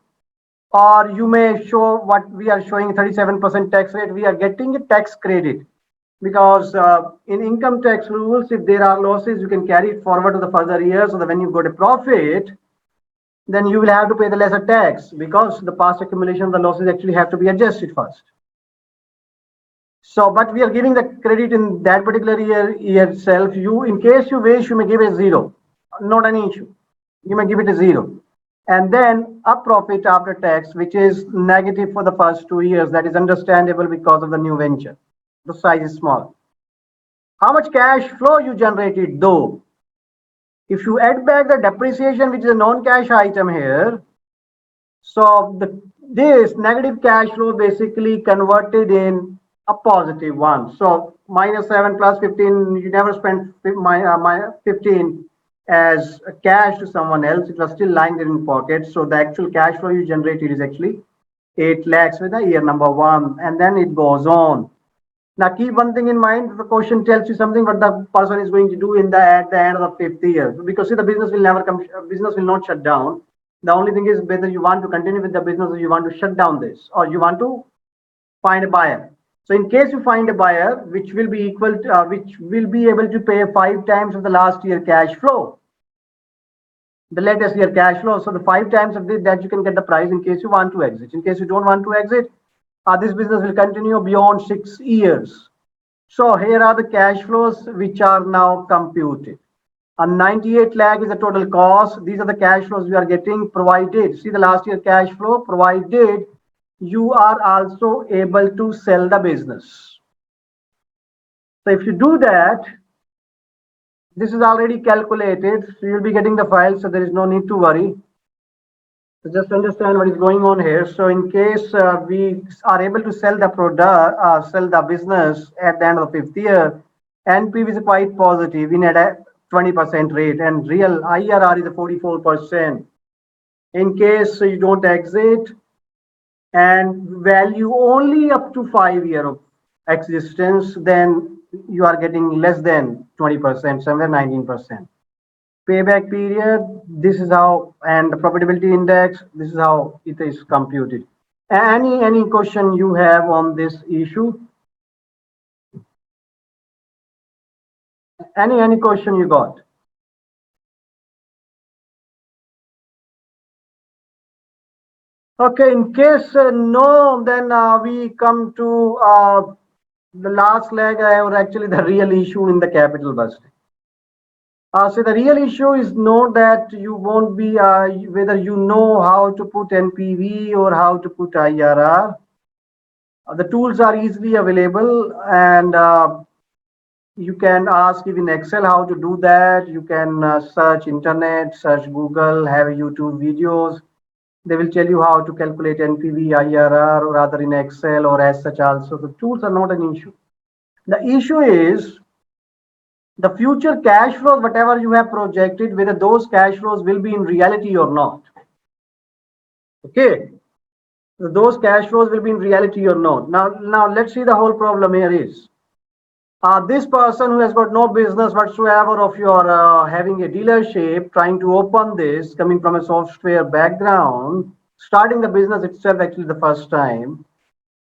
or you may show what we are showing 37% tax rate. We are getting a tax credit because in income tax rules, if there are losses, you can carry it forward to the further years. So that when you got a profit, then you will have to pay the lesser tax because the past accumulation of the losses actually have to be adjusted first. So, but we are giving the credit in that particular year itself. You, in case you wish, you may give a 0. Not an issue. You may give it a 0. And then a profit after tax, which is negative for the first 2 years. That is understandable because of the new venture. The size is small. How much cash flow you generated though? If you add back the depreciation, which is a non-cash item here, so this negative cash flow basically converted in a positive one. So -7 plus 15, you never spent my 15 as cash to someone else. It was still lying there in pocket. So the actual cash flow you generated is actually 8 lakhs with the year number 1, and then it goes on. Now keep one thing in mind: the question tells you something what the person is going to do at the end of the 5th year. Because see, the business will never come. Business will not shut down. The only thing is whether you want to continue with the business or you want to shut down this, or you want to find a buyer. So in case you find a buyer which will be equal to, which will be able to pay 5 times of the last year cash flow, the latest year cash flow. So the 5 times of this, that you can get the price in case you want to exit. In case you don't want to exit, this business will continue beyond 6 years. So here are the cash flows which are now computed. A 98 lakh is the total cost. These are the cash flows we are getting provided. See the last year cash flow provided. You are also able to sell the business. So if you do that, this is already calculated. So you'll be getting the file. So there is no need to worry. So just understand what is going on here. So in case we are able to sell the product, sell the business at the end of the 5th year, NPV is quite positive in at a 20% rate, and real IRR is a 44%. In case you don't exit and value only up to 5 years of existence, then you are getting less than 20%, somewhere 19%. Payback period, this is how, and the profitability index, this is how it is computed. Any question you have on this issue? Any question you got? Okay, in case no, then we come to the last leg, or actually the real issue in the capital busting. So the real issue is not that you won't be, whether you know how to put NPV or how to put IRR. The tools are easily available, and you can ask even Excel how to do that. You can search internet, search Google, have YouTube videos. They will tell you how to calculate NPV, IRR, or rather in Excel or as such also. The tools are not an issue. The issue is the future cash flows, whatever you have projected, whether those cash flows will be in reality or not. Okay. So those cash flows will be in reality or not. Now let's see the whole problem here is. This person who has got no business whatsoever of your having a dealership, trying to open this, coming from a software background, starting the business itself actually the first time,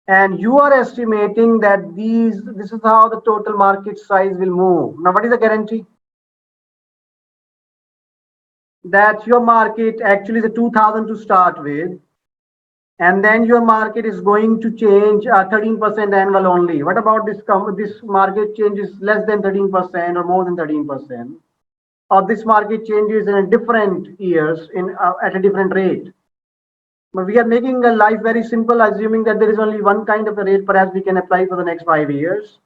and you are estimating that this is how the total market size will move. Now, what is the guarantee? That your market actually is a 2000 to start with, and then your market is going to change 13% annual only. What about this market changes less than 13% or more than 13%? Or this market changes in different years at a different rate? But we are making a life very simple, assuming that there is only one kind of a rate perhaps we can apply for the next 5 years.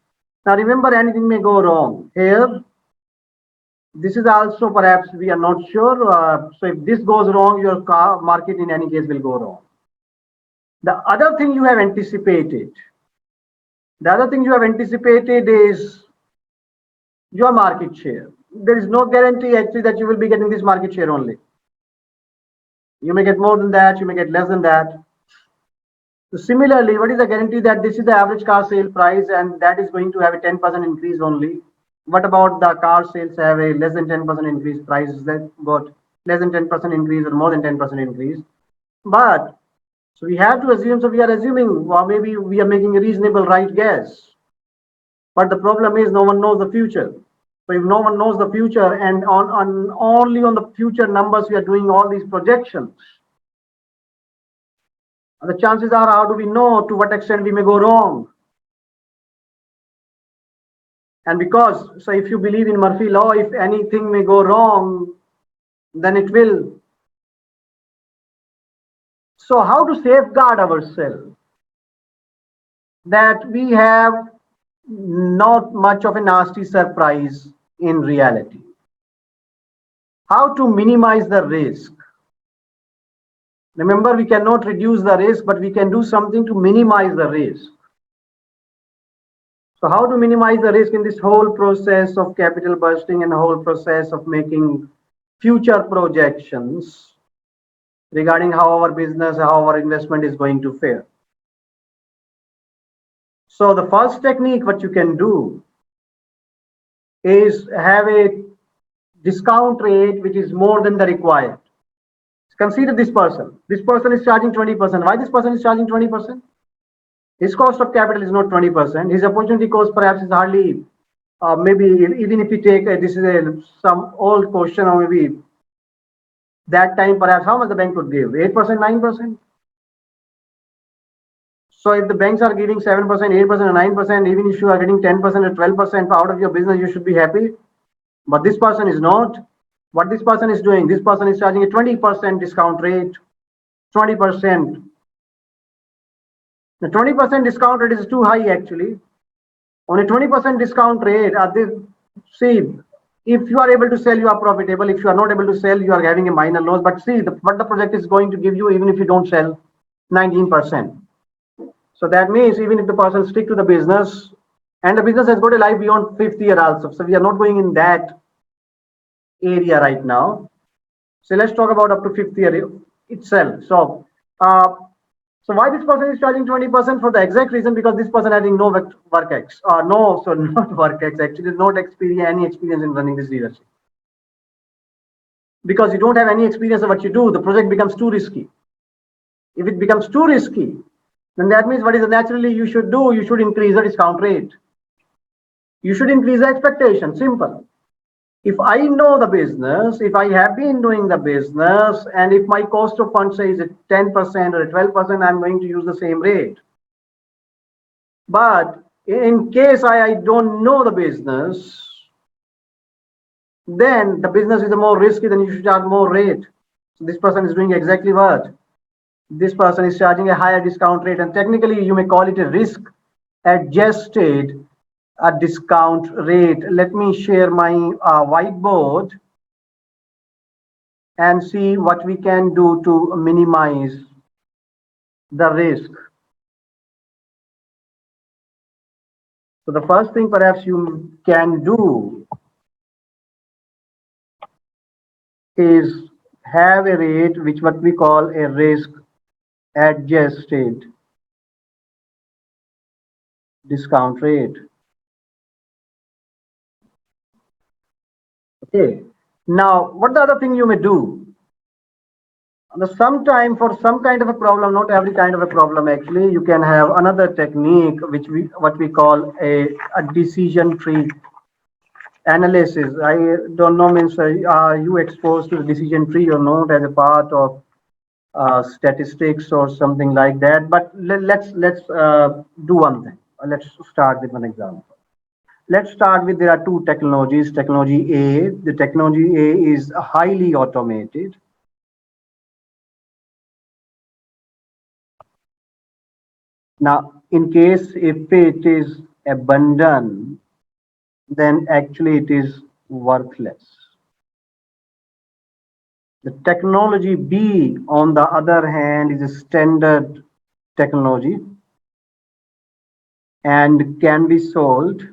Now remember, anything may go wrong. Here, this is also perhaps we are not sure. So if this goes wrong, your car market in any case will go wrong. The other thing you have anticipated is your market share. There is no guarantee actually that you will be getting this market share only. You may get more than that, you may get less than that. So similarly, what is the guarantee that this is the average car sale price and that is going to have a 10% increase only? What about the car sales have a less than 10% increase, prices that got less than 10% increase or more than 10% increase? But so we have to assume, so we are assuming, or maybe we are making a reasonable right guess. But the problem is no one knows the future. So if no one knows the future and only on the future numbers we are doing all these projections, the chances are, how do we know to what extent we may go wrong? And because, so if you believe in Murphy law, if anything may go wrong, then it will. So how to safeguard ourselves that we have not much of a nasty surprise in reality? How to minimize the risk? Remember, we cannot reduce the risk, but we can do something to minimize the risk. So how to minimize the risk in this whole process of capital bursting and the whole process of making future projections regarding how our business, how our investment is going to fare. So the first technique what you can do is have a discount rate which is more than the required. Consider this person. This person is charging 20%. Why this person is charging 20%? His cost of capital is not 20%. His opportunity cost perhaps is hardly, maybe even if you take, this is some old question, or maybe that time perhaps how much the bank could give? 8%, 9%? So if the banks are giving 7%, 8%, or 9%, even if you are getting 10% or 12% out of your business, you should be happy. But this person is not. What this person is doing, this person is charging a 20% discount rate, 20%. The 20% discount rate is too high actually. On a 20% discount rate, see, if you are able to sell, you are profitable. If you are not able to sell, you are having a minor loss. But see, what the project is going to give you, even if you don't sell, 19%. So that means even if the person stick to the business, and the business has got a life beyond 5th year also. So we are not going in that area right now. So let's talk about up to 5th year itself. So, so why this person is charging 20%? For the exact reason, because this person having no work X, not work X, actually not any experience in running this dealership. Because you don't have any experience of what you do, the project becomes too risky. If it becomes too risky, then that means what is naturally you should do, you should increase the discount rate. You should increase the expectation, simple. If I know the business, if I have been doing the business, and if my cost of funds say is at 10% or 12%, I'm going to use the same rate. But in case I don't know the business, then the business is more risky, then you should charge more rate. So this person is doing exactly what? This person is charging a higher discount rate, and technically you may call it a risk adjusted a discount rate. Let me share my whiteboard and see what we can do to minimize the risk. So the first thing perhaps you can do is have a rate which what we call a risk adjusted discount rate. Okay. Now, what the other thing you may do? Sometime for some kind of a problem, not every kind of a problem actually, you can have another technique which what we call a decision tree analysis. I don't know, means are you exposed to the decision tree or not as a part of statistics or something like that? But let's do one thing. Let's start with one example. Let's start with, there are two technologies. Technology A, the technology A is highly automated. Now, in case if it is abandoned, then actually it is worthless. The technology B, on the other hand, is a standard technology and can be sold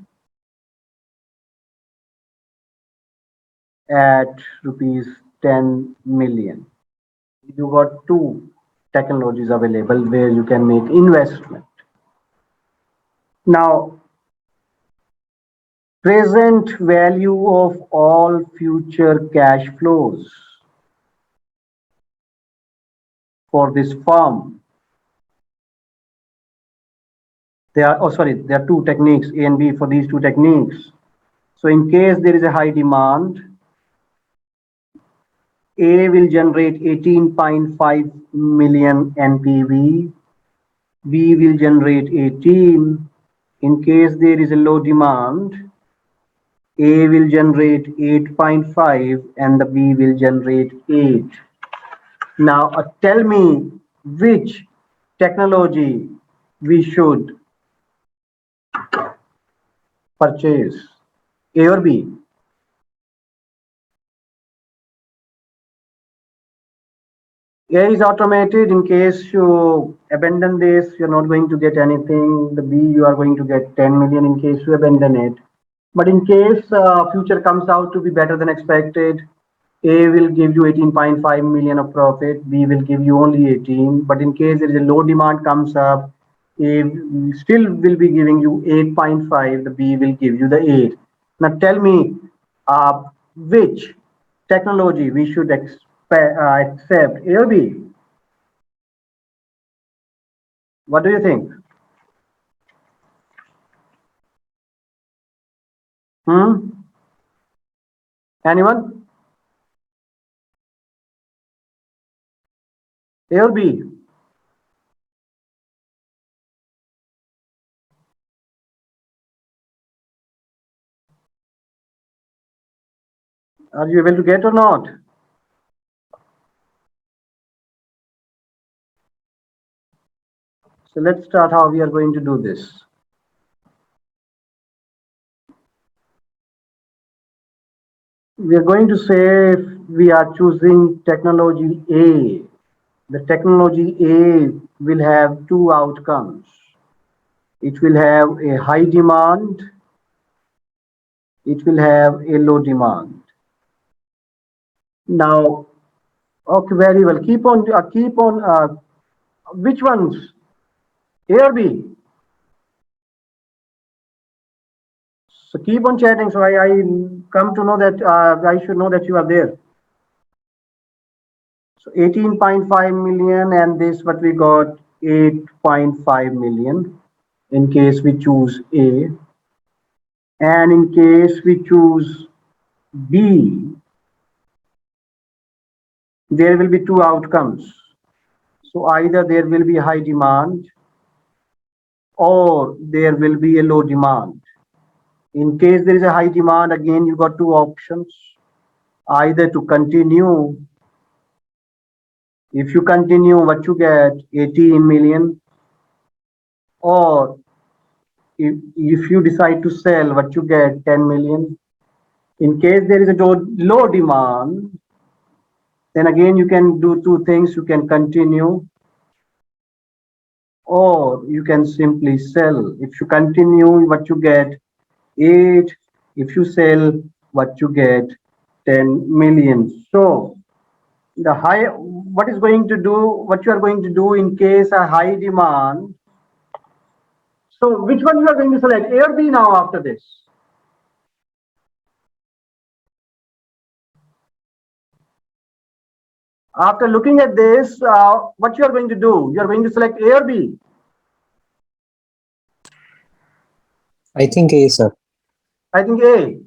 at rupees 10 million. You got two technologies available where you can make investment. Now, present value of all future cash flows for this firm. There are two techniques, A and B, for these two techniques. So in case there is a high demand, A will generate 18.5 million NPV, B will generate 18. In case there is a low demand, A will generate 8.5 and the B will generate 8. Now tell me which technology we should purchase, A or B? A is automated. In case you abandon this, you're not going to get anything. The B, you are going to get 10 million in case you abandon it. But in case future comes out to be better than expected, A will give you 18.5 million of profit, B will give you only 18. But in case there is a low demand comes up, A still will be giving you 8.5, the B will give you the 8. Now tell me which technology we should accept, A or B? What do you think? Anyone? A or B? Are you able to get or not? So let's start how we are going to do this. We are going to say if we are choosing technology A, the technology A will have two outcomes. It will have a high demand, it will have a low demand. Now, okay, very well. Keep on, which ones? A or B? So keep on chatting. So I come to know that I should know that you are there. So 18.5 million and this what we got 8.5 million in case we choose A, and in case we choose B, there will be two outcomes. So either there will be high demand or there will be a low demand. In case there is a high demand, again you got two options, either to continue. If you continue, what you get 18 million, or if you decide to sell, what you get 10 million. In case there is a low demand, then again you can do two things. You can continue or you can simply sell. If you continue, what you get 8. If you sell, what you get 10 million. So the high, what you are going to do in case a high demand. So which one you are going to select, A or B now after this? After looking at this, what you are going to do? You are going to select A or B? I think A, sir. I think A.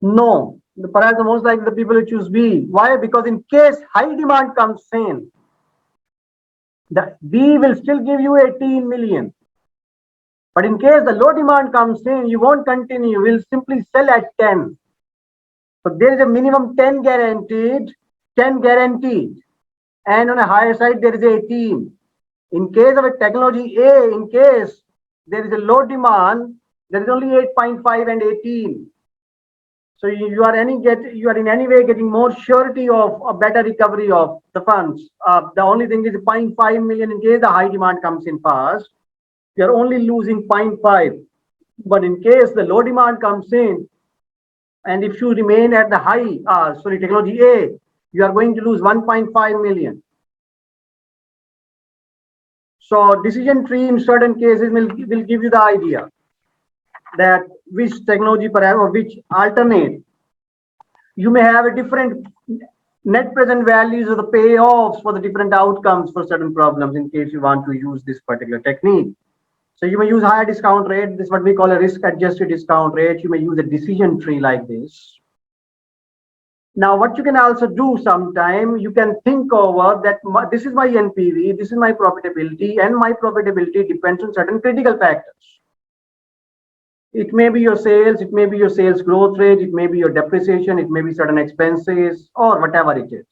No, perhaps the most likely the people who choose B. Why? Because in case high demand comes in, the B will still give you 18 million. But in case the low demand comes in, you won't continue. You will simply sell at 10. So there is a minimum 10 guaranteed, 10 guaranteed. And on a higher side, there is 18. In case of a technology A, in case there is a low demand, there is only 8.5 and 18. So you are in any way getting more surety of a better recovery of the funds. The only thing is 0.5 million in case the high demand comes in fast. You are only losing 0.5. But in case the low demand comes in, and if you remain at the technology A, you are going to lose 1.5 million. So decision tree in certain cases will give you the idea that which technology perhaps or which alternate. You may have a different net present values of the payoffs for the different outcomes for certain problems in case you want to use this particular technique. So you may use higher discount rate. This is what we call a risk adjusted discount rate. You may use a decision tree like this. Now, what you can also do sometime, you can think over that this is my NPV, this is my profitability, and my profitability depends on certain critical factors. It may be your sales, it may be your sales growth rate, it may be your depreciation, it may be certain expenses, or whatever it is.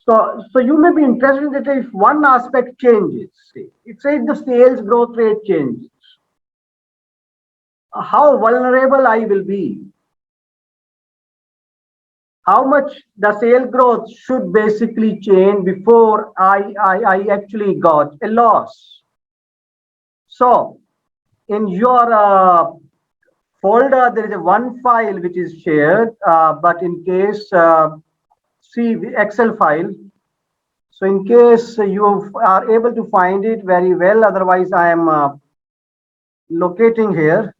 So you may be interested that if one aspect changes, say, it says the sales growth rate changes, how vulnerable I will be, how much the sales growth should basically change before I actually got a loss. So in your folder, there is a one file which is shared, but in case, see the Excel file. So in case you are able to find it very well, otherwise I am locating here.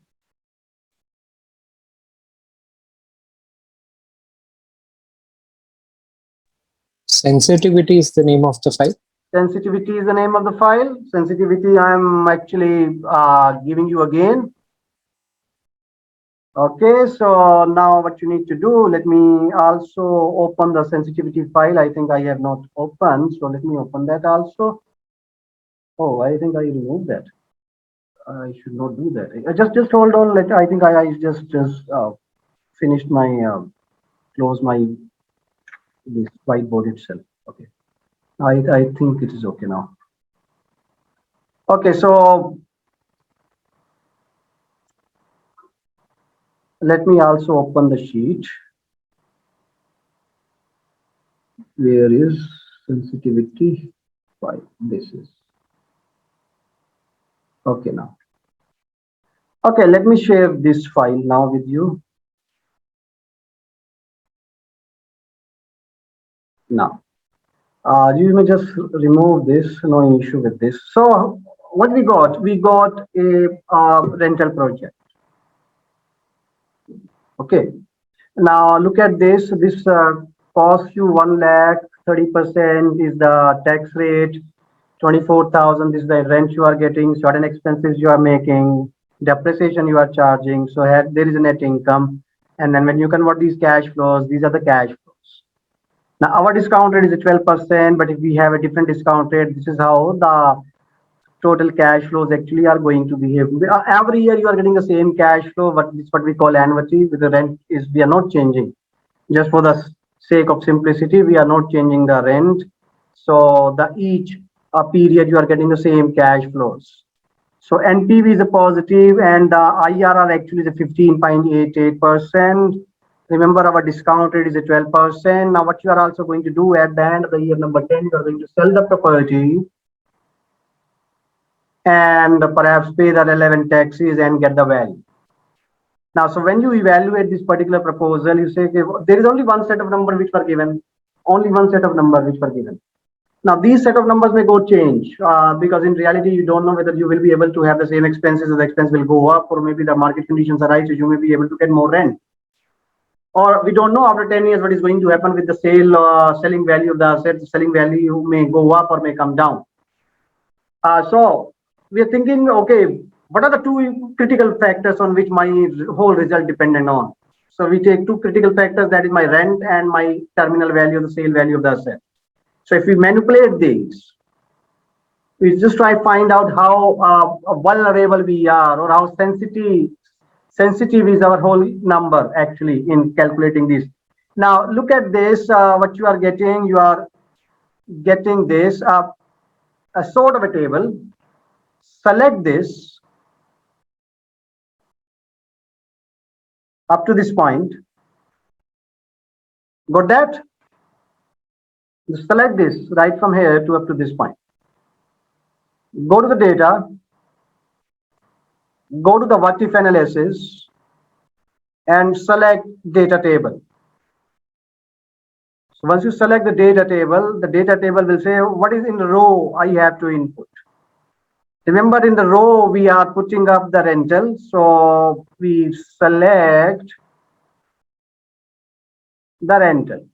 Sensitivity is the name of the file. Sensitivity is the name of the file. Sensitivity I am actually giving you again. Okay, so now what you need to do, let me also open the sensitivity file. I think I have not opened, so let me open that also. Oh, I think I removed that. I should not do that. Just hold on. I think I just finished my close my this whiteboard itself. Okay, I think it is okay now. Okay, so let me also open the sheet. Where is sensitivity file? This is okay now. Okay, let me share this file now with you. Now, you may just remove this, no issue with this. So what we got? We got a rental project. Okay. Now look at this. This costs you 1 lakh, 30% is the tax rate, 24,000 is the rent you are getting, certain expenses you are making, depreciation you are charging. So there is a net income. And then when you convert these cash flows, these are the cash flows. Now our discount rate is at 12%, but if we have a different discount rate, this is how the total cash flows actually are going to behave. Every year you are getting the same cash flow, but it's what we call annuity. With the rent is we are not changing. Just for the sake of simplicity, we are not changing the rent. So the each period you are getting the same cash flows. So NPV is a positive and the IRR actually is a 15.88%. Remember our discount rate is a 12%. Now what you are also going to do at the end of the year number 10, you are going to sell the property and perhaps pay the relevant taxes and get the value. Now, so when you evaluate this particular proposal, you say, okay, there is only one set of numbers which were given, only one set of numbers which were given. Now, these set of numbers may go change because in reality, you don't know whether you will be able to have the same expenses or the expense will go up, or maybe the market conditions are right, so you may be able to get more rent. Or we don't know after 10 years what is going to happen with the selling value of the asset. The selling value may go up or may come down. So we are thinking, okay, what are the two critical factors on which my whole result dependent on? So we take two critical factors, that is my rent and my terminal value, the sale value of the asset. So if we manipulate these, we just try to find out how vulnerable we are or how sensitive is our whole number actually in calculating this. Now look at this, what you are getting this, a sort of a table. Select this up to this point. Got that? Select this right from here to up to this point. Go to the data, go to the what if analysis and select data table. So once you select the data table will say what is in the row I have to input. Remember, in the row we are putting up the rental, so we select the rental.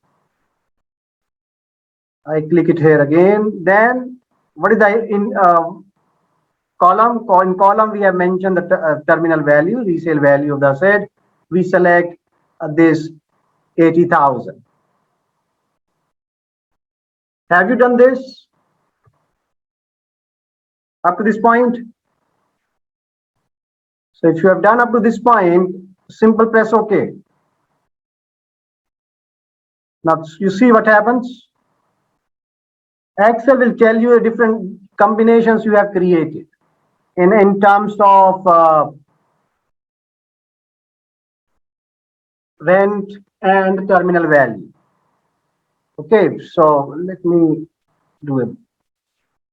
I click it here again. Then what is the in column? In column we have mentioned the terminal value, resale value of the asset. We select this 80,000. Have you done this up to this point? So if you have done up to this point, simple press OK. Now you see what happens. Excel will tell you the different combinations you have created in terms of rent and terminal value. Okay, so let me do it.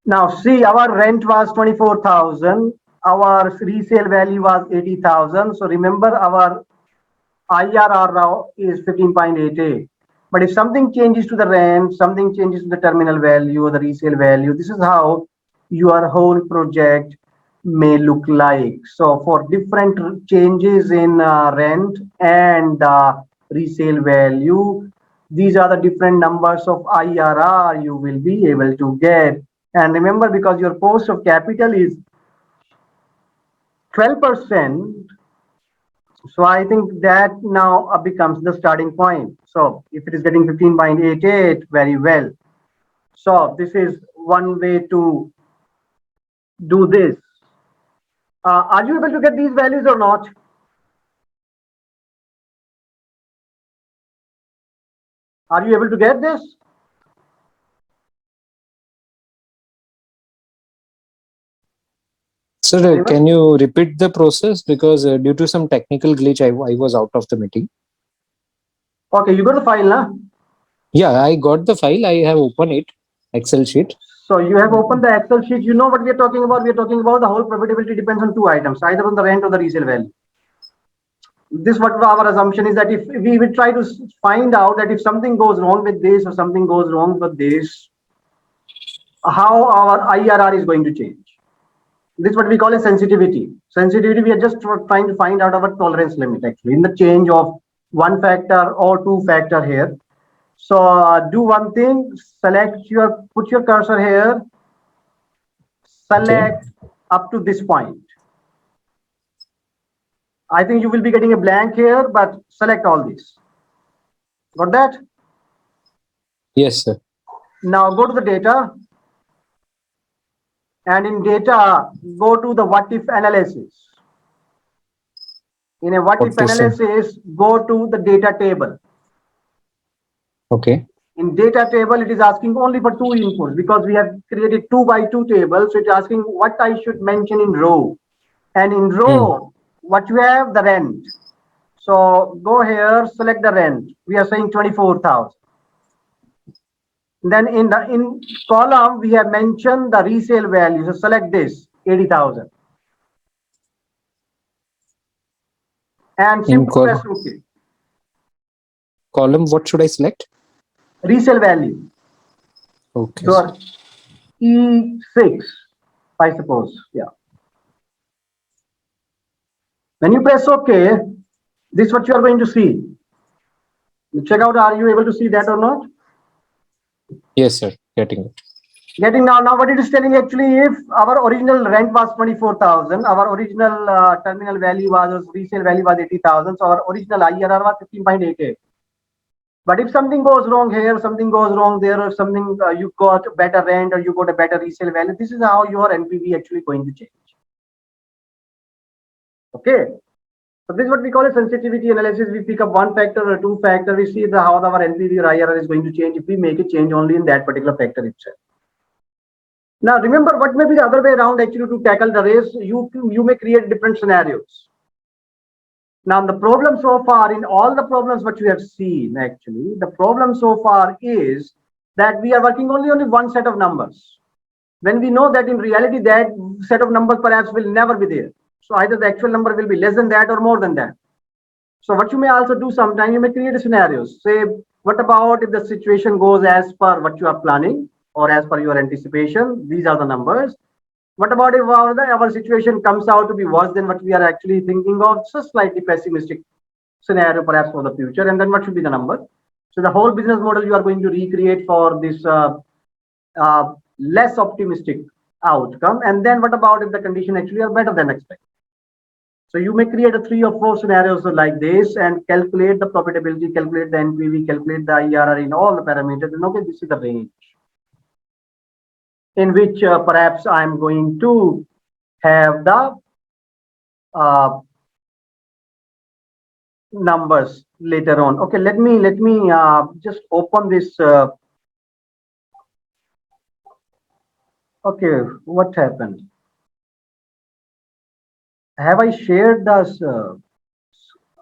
Now see, our rent was 24,000. Our resale value was 80,000. So remember, our IRR now is 15.88. But if something changes to the rent, something changes to the terminal value or the resale value, this is how your whole project may look like. So for different changes in rent and resale value, these are the different numbers of IRR you will be able to get. And remember, because your cost of capital is 12%, so I think that now becomes the starting point. So if it is getting 15.88, very well. So this is one way to do this. Are you able to get these values or not? Are you able to get this? Sir, Anyone? can you repeat the process? Because due to some technical glitch, I was out of the meeting. Okay, you got the file now. Yeah, I got the file. I have opened it, Excel sheet. So you have opened the Excel sheet. You know what we are talking about. We are talking about the whole profitability depends on two items, either on the rent or the resale value. This what our assumption is, that if we will try to find out that if something goes wrong with this or something goes wrong with this, how our IRR is going to change. This is what we call a sensitivity. Sensitivity, we are just trying to find out our tolerance limit actually in the change of one factor or two factor here. So do one thing, put your cursor here, select up to this point. I think you will be getting a blank here, but select all these. Got that? Yes, sir. Now go to the data. And in data, go to the what if analysis. In a what if Okay, sir. analysis, go to the data table. Okay. In data table, it is asking only for two inputs because we have created 2 by 2 tables. So it's asking what I should mention in row. And in row, what you have, the rent. So go here, select the rent. We are saying 24,000. Then in column, we have mentioned the resale value. So select this, 80,000. And simply press OK. Column, what should I select? Resale value. Okay. So E6, I suppose. Yeah. When you press OK, this is what you are going to see. Check out, are you able to see that or not? Yes, sir. Getting it. Getting now what it is telling actually, if our original rent was 24,000, our original terminal value was, resale value was 80,000, so our original IRR was 15.88. But if something goes wrong here, something goes wrong there, or something you got better rent or you got a better resale value, this is how your NPV actually going to change. Okay. So this is what we call a sensitivity analysis. We pick up one factor or two factor, we see how our NPV or IRR is going to change if we make a change only in that particular factor itself. Now remember, what may be the other way around actually to tackle the race, you may create different scenarios. Now the problem so far, in all the problems what you have seen actually, the problem so far is that we are working only on one set of numbers. When we know that in reality that set of numbers perhaps will never be there. So either the actual number will be less than that or more than that. So what you may also do sometime, you may create a scenario. Say, what about if the situation goes as per what you are planning or as per your anticipation? These are the numbers. What about if our situation comes out to be worse than what we are actually thinking of? So slightly pessimistic scenario perhaps for the future. And then what should be the number? So the whole business model you are going to recreate for this less optimistic outcome. And then what about if the condition actually are better than expected? So you may create a 3 or 4 scenarios like this and calculate the profitability, calculate the NPV, calculate the IRR in all the parameters. And okay, this is the range in which perhaps I'm going to have the numbers later on. Okay, let me just open this Okay, what happened? Have I shared this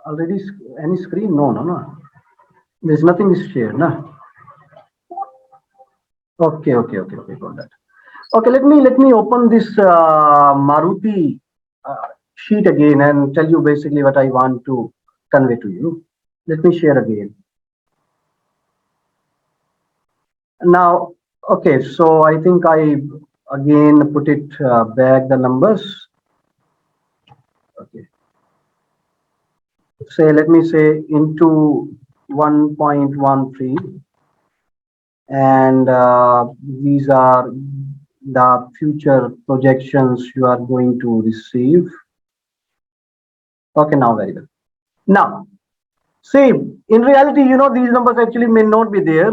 already? Any screen? No, no, no. There's nothing is shared, no. Okay, okay, okay, okay, got that. Okay, let me open this Maruti sheet again and tell you basically what I want to convey to you. Let me share again. Now, okay, so I think I again put it back the numbers. Okay, say let me say into 1.13, and these are the future projections you are going to receive. Okay, now very well. Now, see, in reality, these numbers actually may not be there,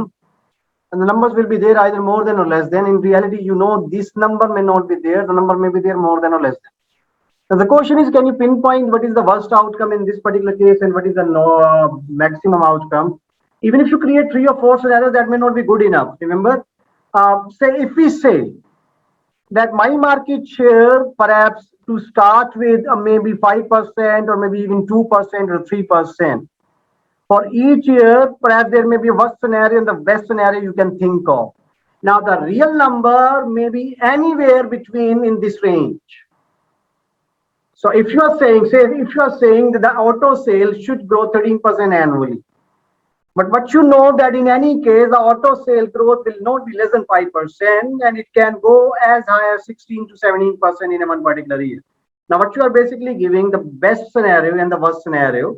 and the numbers will be there either more than or less than. In reality, this number may not be there, the number may be there more than or less than. Now, the question is, can you pinpoint what is the worst outcome in this particular case and what is the maximum outcome? Even if you create 3 or 4 scenarios, that may not be good enough. Remember, say if we say that my market share perhaps to start with maybe 5% or maybe even 2% or 3%. For each year, perhaps there may be a worst scenario and the best scenario you can think of. Now, the real number may be anywhere between in this range. So if you are saying, that the auto sales should grow 13% annually, but what you know that in any case, the auto sale growth will not be less than 5%, and it can go as high as 16 to 17% in a one particular year. Now, what you are basically giving the best scenario and the worst scenario.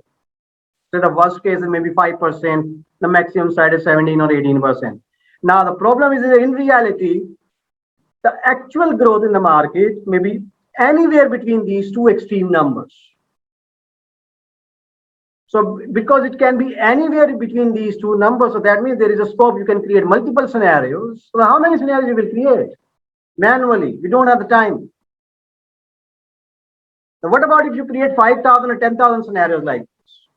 So the worst case is maybe 5%, the maximum side is 17 or 18%. Now, the problem is that in reality, the actual growth in the market may be anywhere between these two extreme numbers. So because it can be anywhere between these two numbers, so that means there is a scope you can create multiple scenarios. So how many scenarios you will create? Manually, we don't have the time. So what about if you create 5,000 or 10,000 scenarios like this,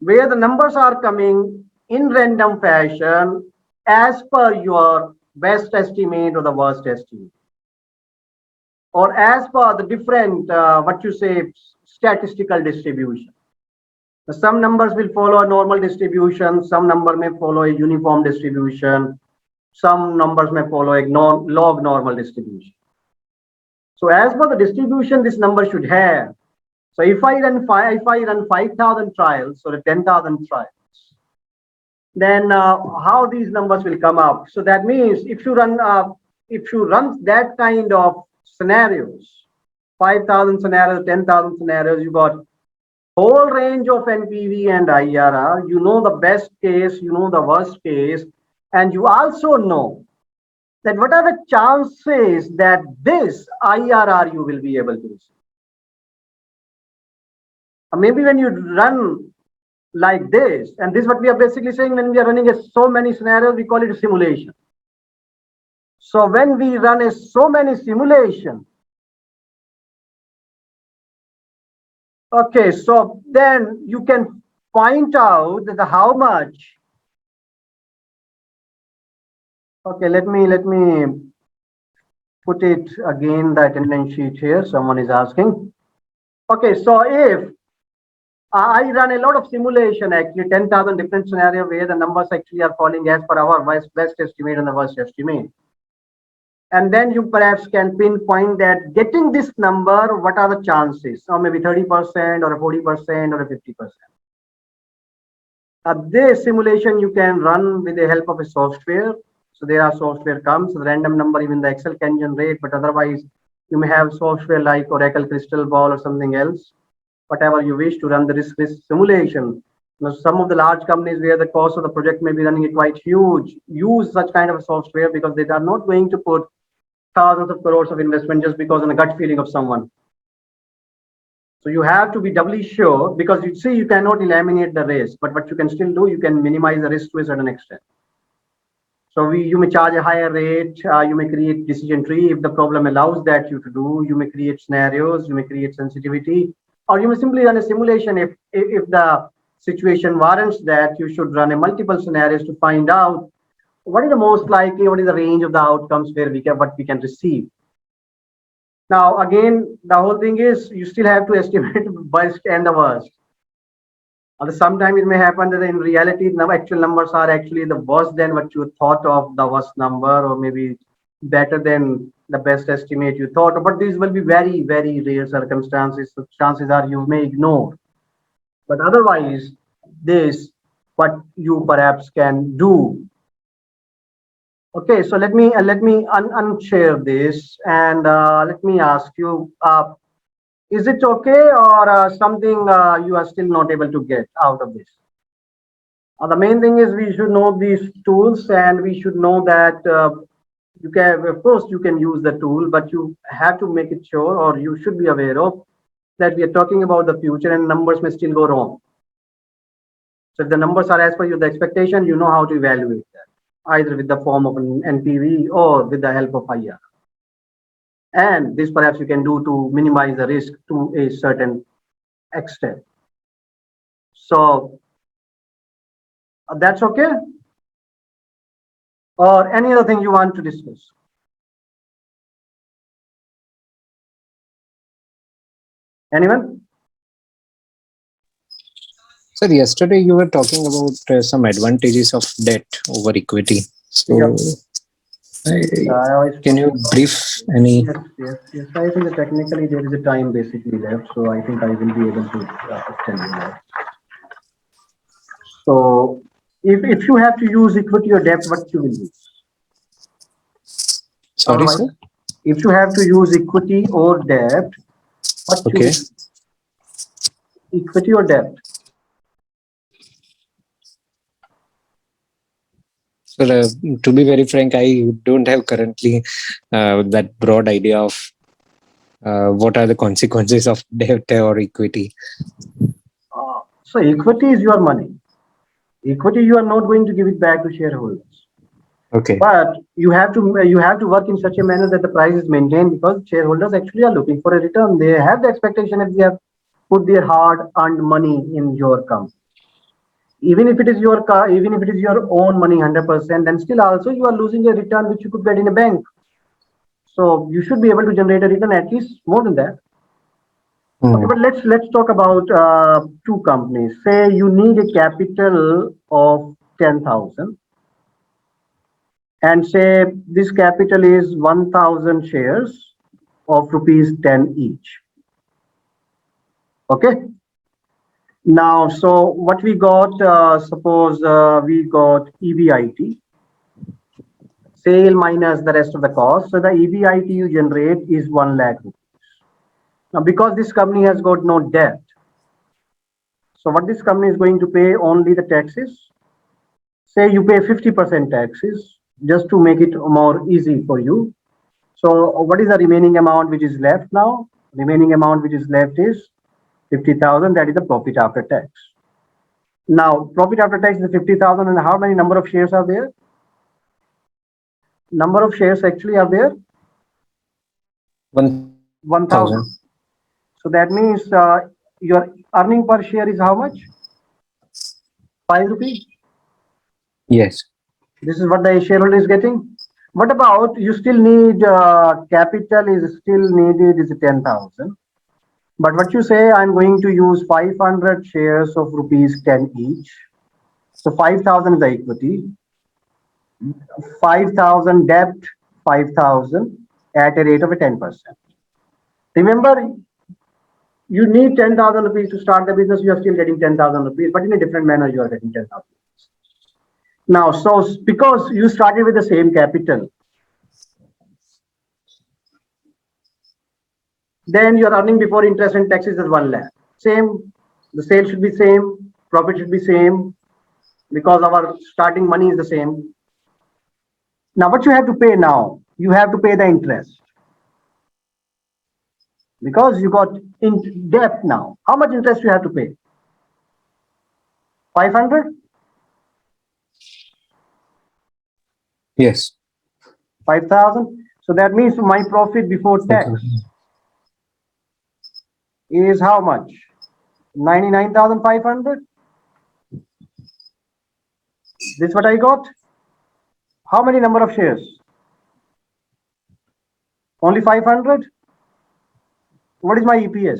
where the numbers are coming in random fashion as per your best estimate or the worst estimate, or as per the different, statistical distribution. Some numbers will follow a normal distribution, some number may follow a uniform distribution, some numbers may follow a log normal distribution. So as per the distribution this number should have. So if I run 5,000 trials or 10,000 trials, then how these numbers will come up? So that means if you run that kind of scenarios, 5,000 scenarios, 10,000 scenarios, you got whole range of NPV and IRR. You know the best case, you know the worst case, and you also know that what are the chances that this IRR you will be able to receive. Maybe when you run like this, and this is what we are basically saying when we are running so many scenarios, we call it a simulation. So when we run so many simulation, okay, so then you can point out that how much. Okay, let me put it again, the attendance sheet here. Someone is asking. Okay, so if I run a lot of simulation, actually 10,000 different scenarios where the numbers actually are falling as per our best estimate and the worst estimate. And then you perhaps can pinpoint that getting this number, what are the chances? Or maybe 30% or a 40% or a 50%. This simulation you can run with the help of a software. So there are software comes, the random number, even the Excel can generate, but otherwise you may have software like Oracle Crystal Ball or something else, whatever you wish to run the risk simulation. Now, some of the large companies where the cost of the project may be running it quite huge, use such kind of software because they are not going to put thousands of crores of investment just because on a gut feeling of someone. So you have to be doubly sure, because you see you cannot eliminate the risk, but what you can still do, you can minimize the risk to a certain extent. So you may charge a higher rate, you may create decision tree if the problem allows that you to do, you may create scenarios, you may create sensitivity, or you may simply run a simulation if the situation warrants that you should run a multiple scenarios to find out what is the most likely, what is the range of the outcomes where what we can receive. Now, again, the whole thing is you still have to estimate best and the worst. Sometimes it may happen that in reality, the actual numbers are actually the worst than what you thought of the worst number, or maybe better than the best estimate you thought. But these will be very, very rare circumstances. So chances are you may ignore. But otherwise, this what you perhaps can do. Okay, so let me unshare this, and let me ask you: is it okay, or something you are still not able to get out of this? The main thing is we should know these tools, and we should know that you can, of course, you can use the tool, but you have to make it sure, or you should be aware of that we are talking about the future, and numbers may still go wrong. So if the numbers are as per the expectation, you know how to evaluate that, either with the form of an NPV or with the help of IR. And this perhaps you can do to minimize the risk to a certain extent. So that's okay. Or any other thing you want to discuss? Anyone? Sir, yesterday you were talking about some advantages of debt over equity. So, Yeah. can you brief any? Yes. I think that technically there is a time basically left, so I think I will be able to tell you that. So, if you have to use equity or debt, what you will use? Sorry, sir. If you have to use equity or debt, what you will Okay. use? Equity or debt? So, to be very frank, I don't have currently that broad idea of what are the consequences of debt or equity. So equity is your money. Equity, you are not going to give it back to shareholders. Okay. But you have to work in such a manner that the price is maintained, because shareholders actually are looking for a return. They have the expectation if they have put their hard-earned money in your company. Even if it is your car, even if it is your own money 100%, then still also you are losing a return which you could get in a bank. So you should be able to generate a return at least more than that. Okay, but let's talk about two companies. Say you need a capital of 10,000, and say this capital is 1,000 shares of rupees 10 each. Okay. Now, so what we got? Suppose we got EBIT, sale minus the rest of the cost. So the EBIT you generate is 1 lakh rupees. Now, because this company has got no debt, so what this company is going to pay only the taxes. Say you pay 50% taxes, just to make it more easy for you. So what is the remaining amount which is left now? Remaining amount which is left is 50,000. That is the profit after tax. Now, profit after tax is 50,000, and how many number of shares are there? Number of shares actually are there? 1,000. So that means your earning per share is how much? 5 rupees. Yes. This is what the shareholder is getting. What about you still need capital is still needed is 10,000. But what you say, I'm going to use 500 shares of rupees 10 each. So 5,000 is the equity. 5,000 debt, 5,000 at a rate of 10%. Remember, you need 10,000 rupees to start the business. You are still getting 10,000 rupees, but in a different manner, you are getting 10,000 rupees. Now, so because you started with the same capital, then your earning before interest and taxes is 1 lakh. Same, the sale should be same, profit should be same, because our starting money is the same. Now, what you have to pay now? You have to pay the interest, because you got in debt now. How much interest you have to pay? 500? Yes. 5,000. So that means my profit before tax is how much? 99,500. This is what I got. How many number of shares? Only 500? What is my EPS?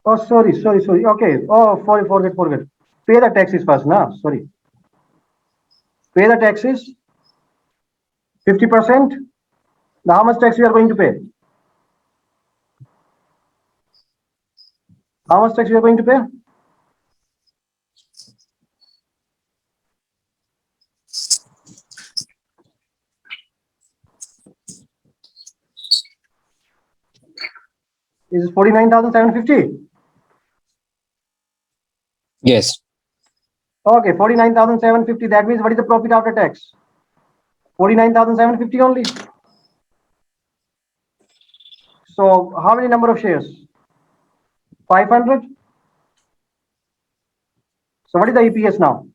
Oh, sorry. Okay. Oh, forget. Pay the taxes first, now. Sorry. Pay the taxes. 50%. Now, how much tax you are going to pay? How much tax you are going to pay? Is 49,750? Yes. Okay, 49,750. That means what is the profit after tax? 49,750 only. So how many number of shares? 500. So what is the EPS now?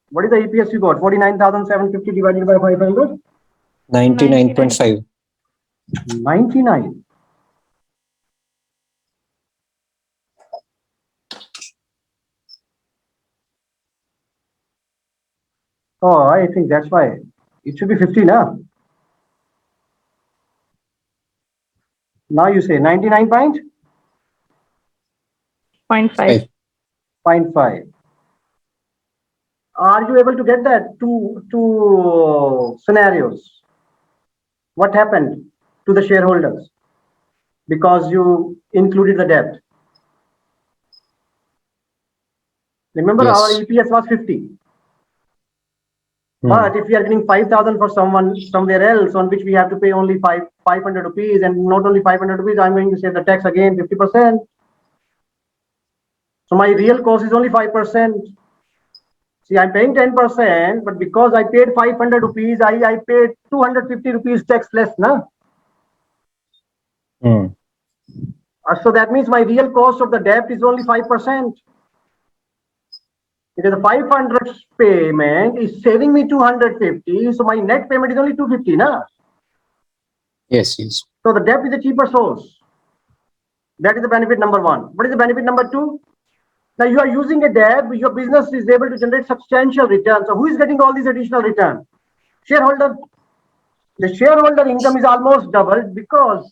What is the EPS you got? 49,750 divided by 500? 99.5. 99. Oh, I think that's why. It should be 50 now. Now you say 99.5. 0.5. Are you able to get that? Two scenarios. What happened to the shareholders because you included the debt? Remember, Yes. our EPS was 50. But if we are getting 5,000 for someone somewhere else on which we have to pay only 500 rupees, and not only 500 rupees, I'm going to save the tax again 50%. So my real cost is only 5%. See, I'm paying 10%, but because I paid 500 rupees, I paid 250 rupees tax less, na? So that means my real cost of the debt is only 5%. Because the 500 payment is saving me 250, so my net payment is only 250, na? Yes. So the debt is a cheaper source. That is the benefit number one. What is the benefit number two? Now you are using a debt, your business is able to generate substantial returns. So who is getting all these additional returns? Shareholder. The shareholder income is almost doubled because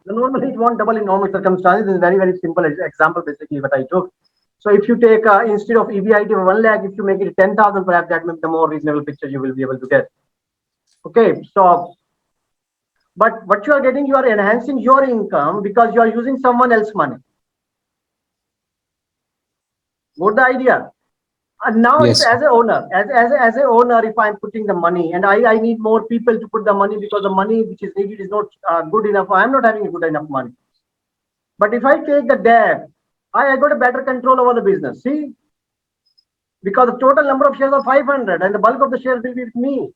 normally it won't double in normal circumstances. This is very simple example basically what I took. So if you take instead of EBIT of 1 lakh, if you make it 10,000, perhaps that may be the more reasonable picture you will be able to get. Okay, so but what you are getting, you are enhancing your income because you are using someone else's money. What the idea? And now Yes. if as an owner, as an owner, if I'm putting the money and I need more people to put the money because the money which is needed is not good enough. I'm not having good enough money. But if I take the debt, I got a better control over the business. See, because the total number of shares are 500 and the bulk of the shares will be with me.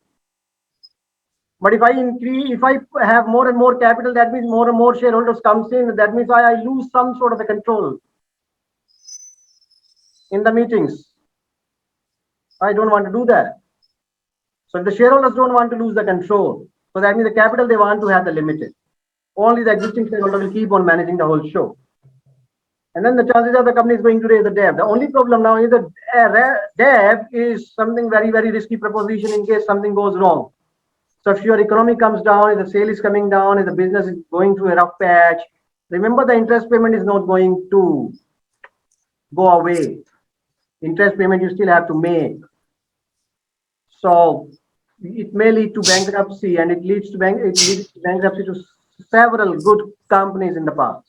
But if I increase, if I have more and more capital, that means more and more shareholders comes in. That means I lose some sort of a control in the meetings. I don't want to do that. So if the shareholders don't want to lose the control, so that means the capital they want to have the limited. Only the existing shareholder will keep on managing the whole show. And then the chances are the company is going to raise the debt. The only problem now is that debt is something very risky proposition in case something goes wrong. So if your economy comes down, if the sale is coming down, if the business is going through a rough patch, remember the interest payment is not going to go away. Interest payment you still have to make. So it may lead to bankruptcy, and it leads to bankruptcy to several good companies in the past.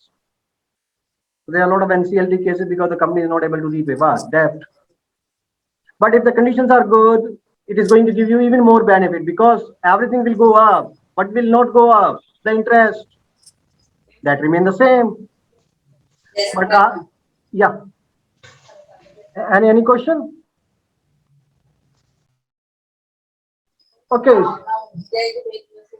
There are a lot of NCLT cases because the company is not able to repay debt. But if the conditions are good, it is going to give you even more benefit because everything will go up, but will not go up. The interest that remain the same. But yeah. Any question? Okay.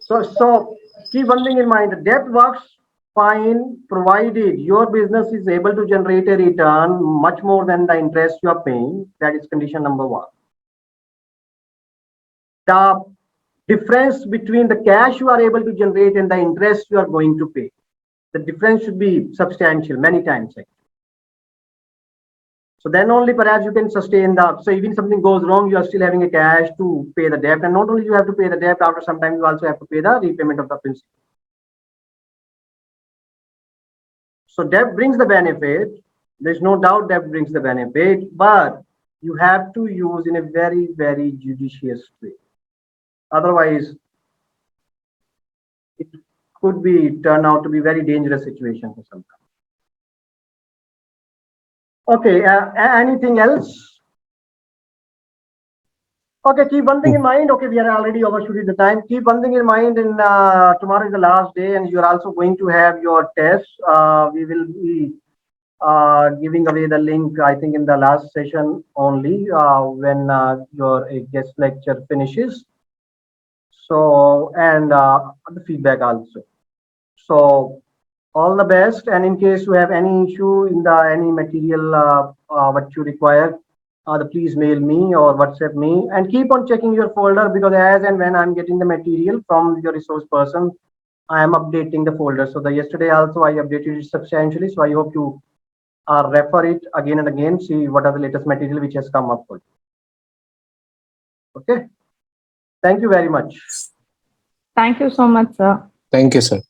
So keep one thing in mind. The debt works fine provided your business is able to generate a return much more than the interest you are paying. That is condition number one. The difference between the cash you are able to generate and the interest you are going to pay. The difference should be substantial, many times. So then only perhaps you can sustain so even something goes wrong, you are still having a cash to pay the debt. And not only you have to pay the debt, after some time you also have to pay the repayment of the principal. So debt brings the benefit. There's no doubt debt brings the benefit, but you have to use in a very, very judicious way. Otherwise, it could turn out to be very dangerous situation for some. Okay, anything else? Okay, keep one thing in mind. Okay, we are already overshooting the time. Keep one thing in mind, and tomorrow is the last day, and you are also going to have your test. We will be giving away the link, I think, in the last session only when your guest lecture finishes. So, and the feedback also. So, all the best. And in case you have any issue in any material what you require, please mail me or WhatsApp me, and keep on checking your folder, because as and when I'm getting the material from your resource person, I am updating the folder. So yesterday also I updated it substantially. So I hope you refer it again and again, see what are the latest material which has come up for you. Okay. Thank you very much. Thank you so much, sir. Thank you, sir.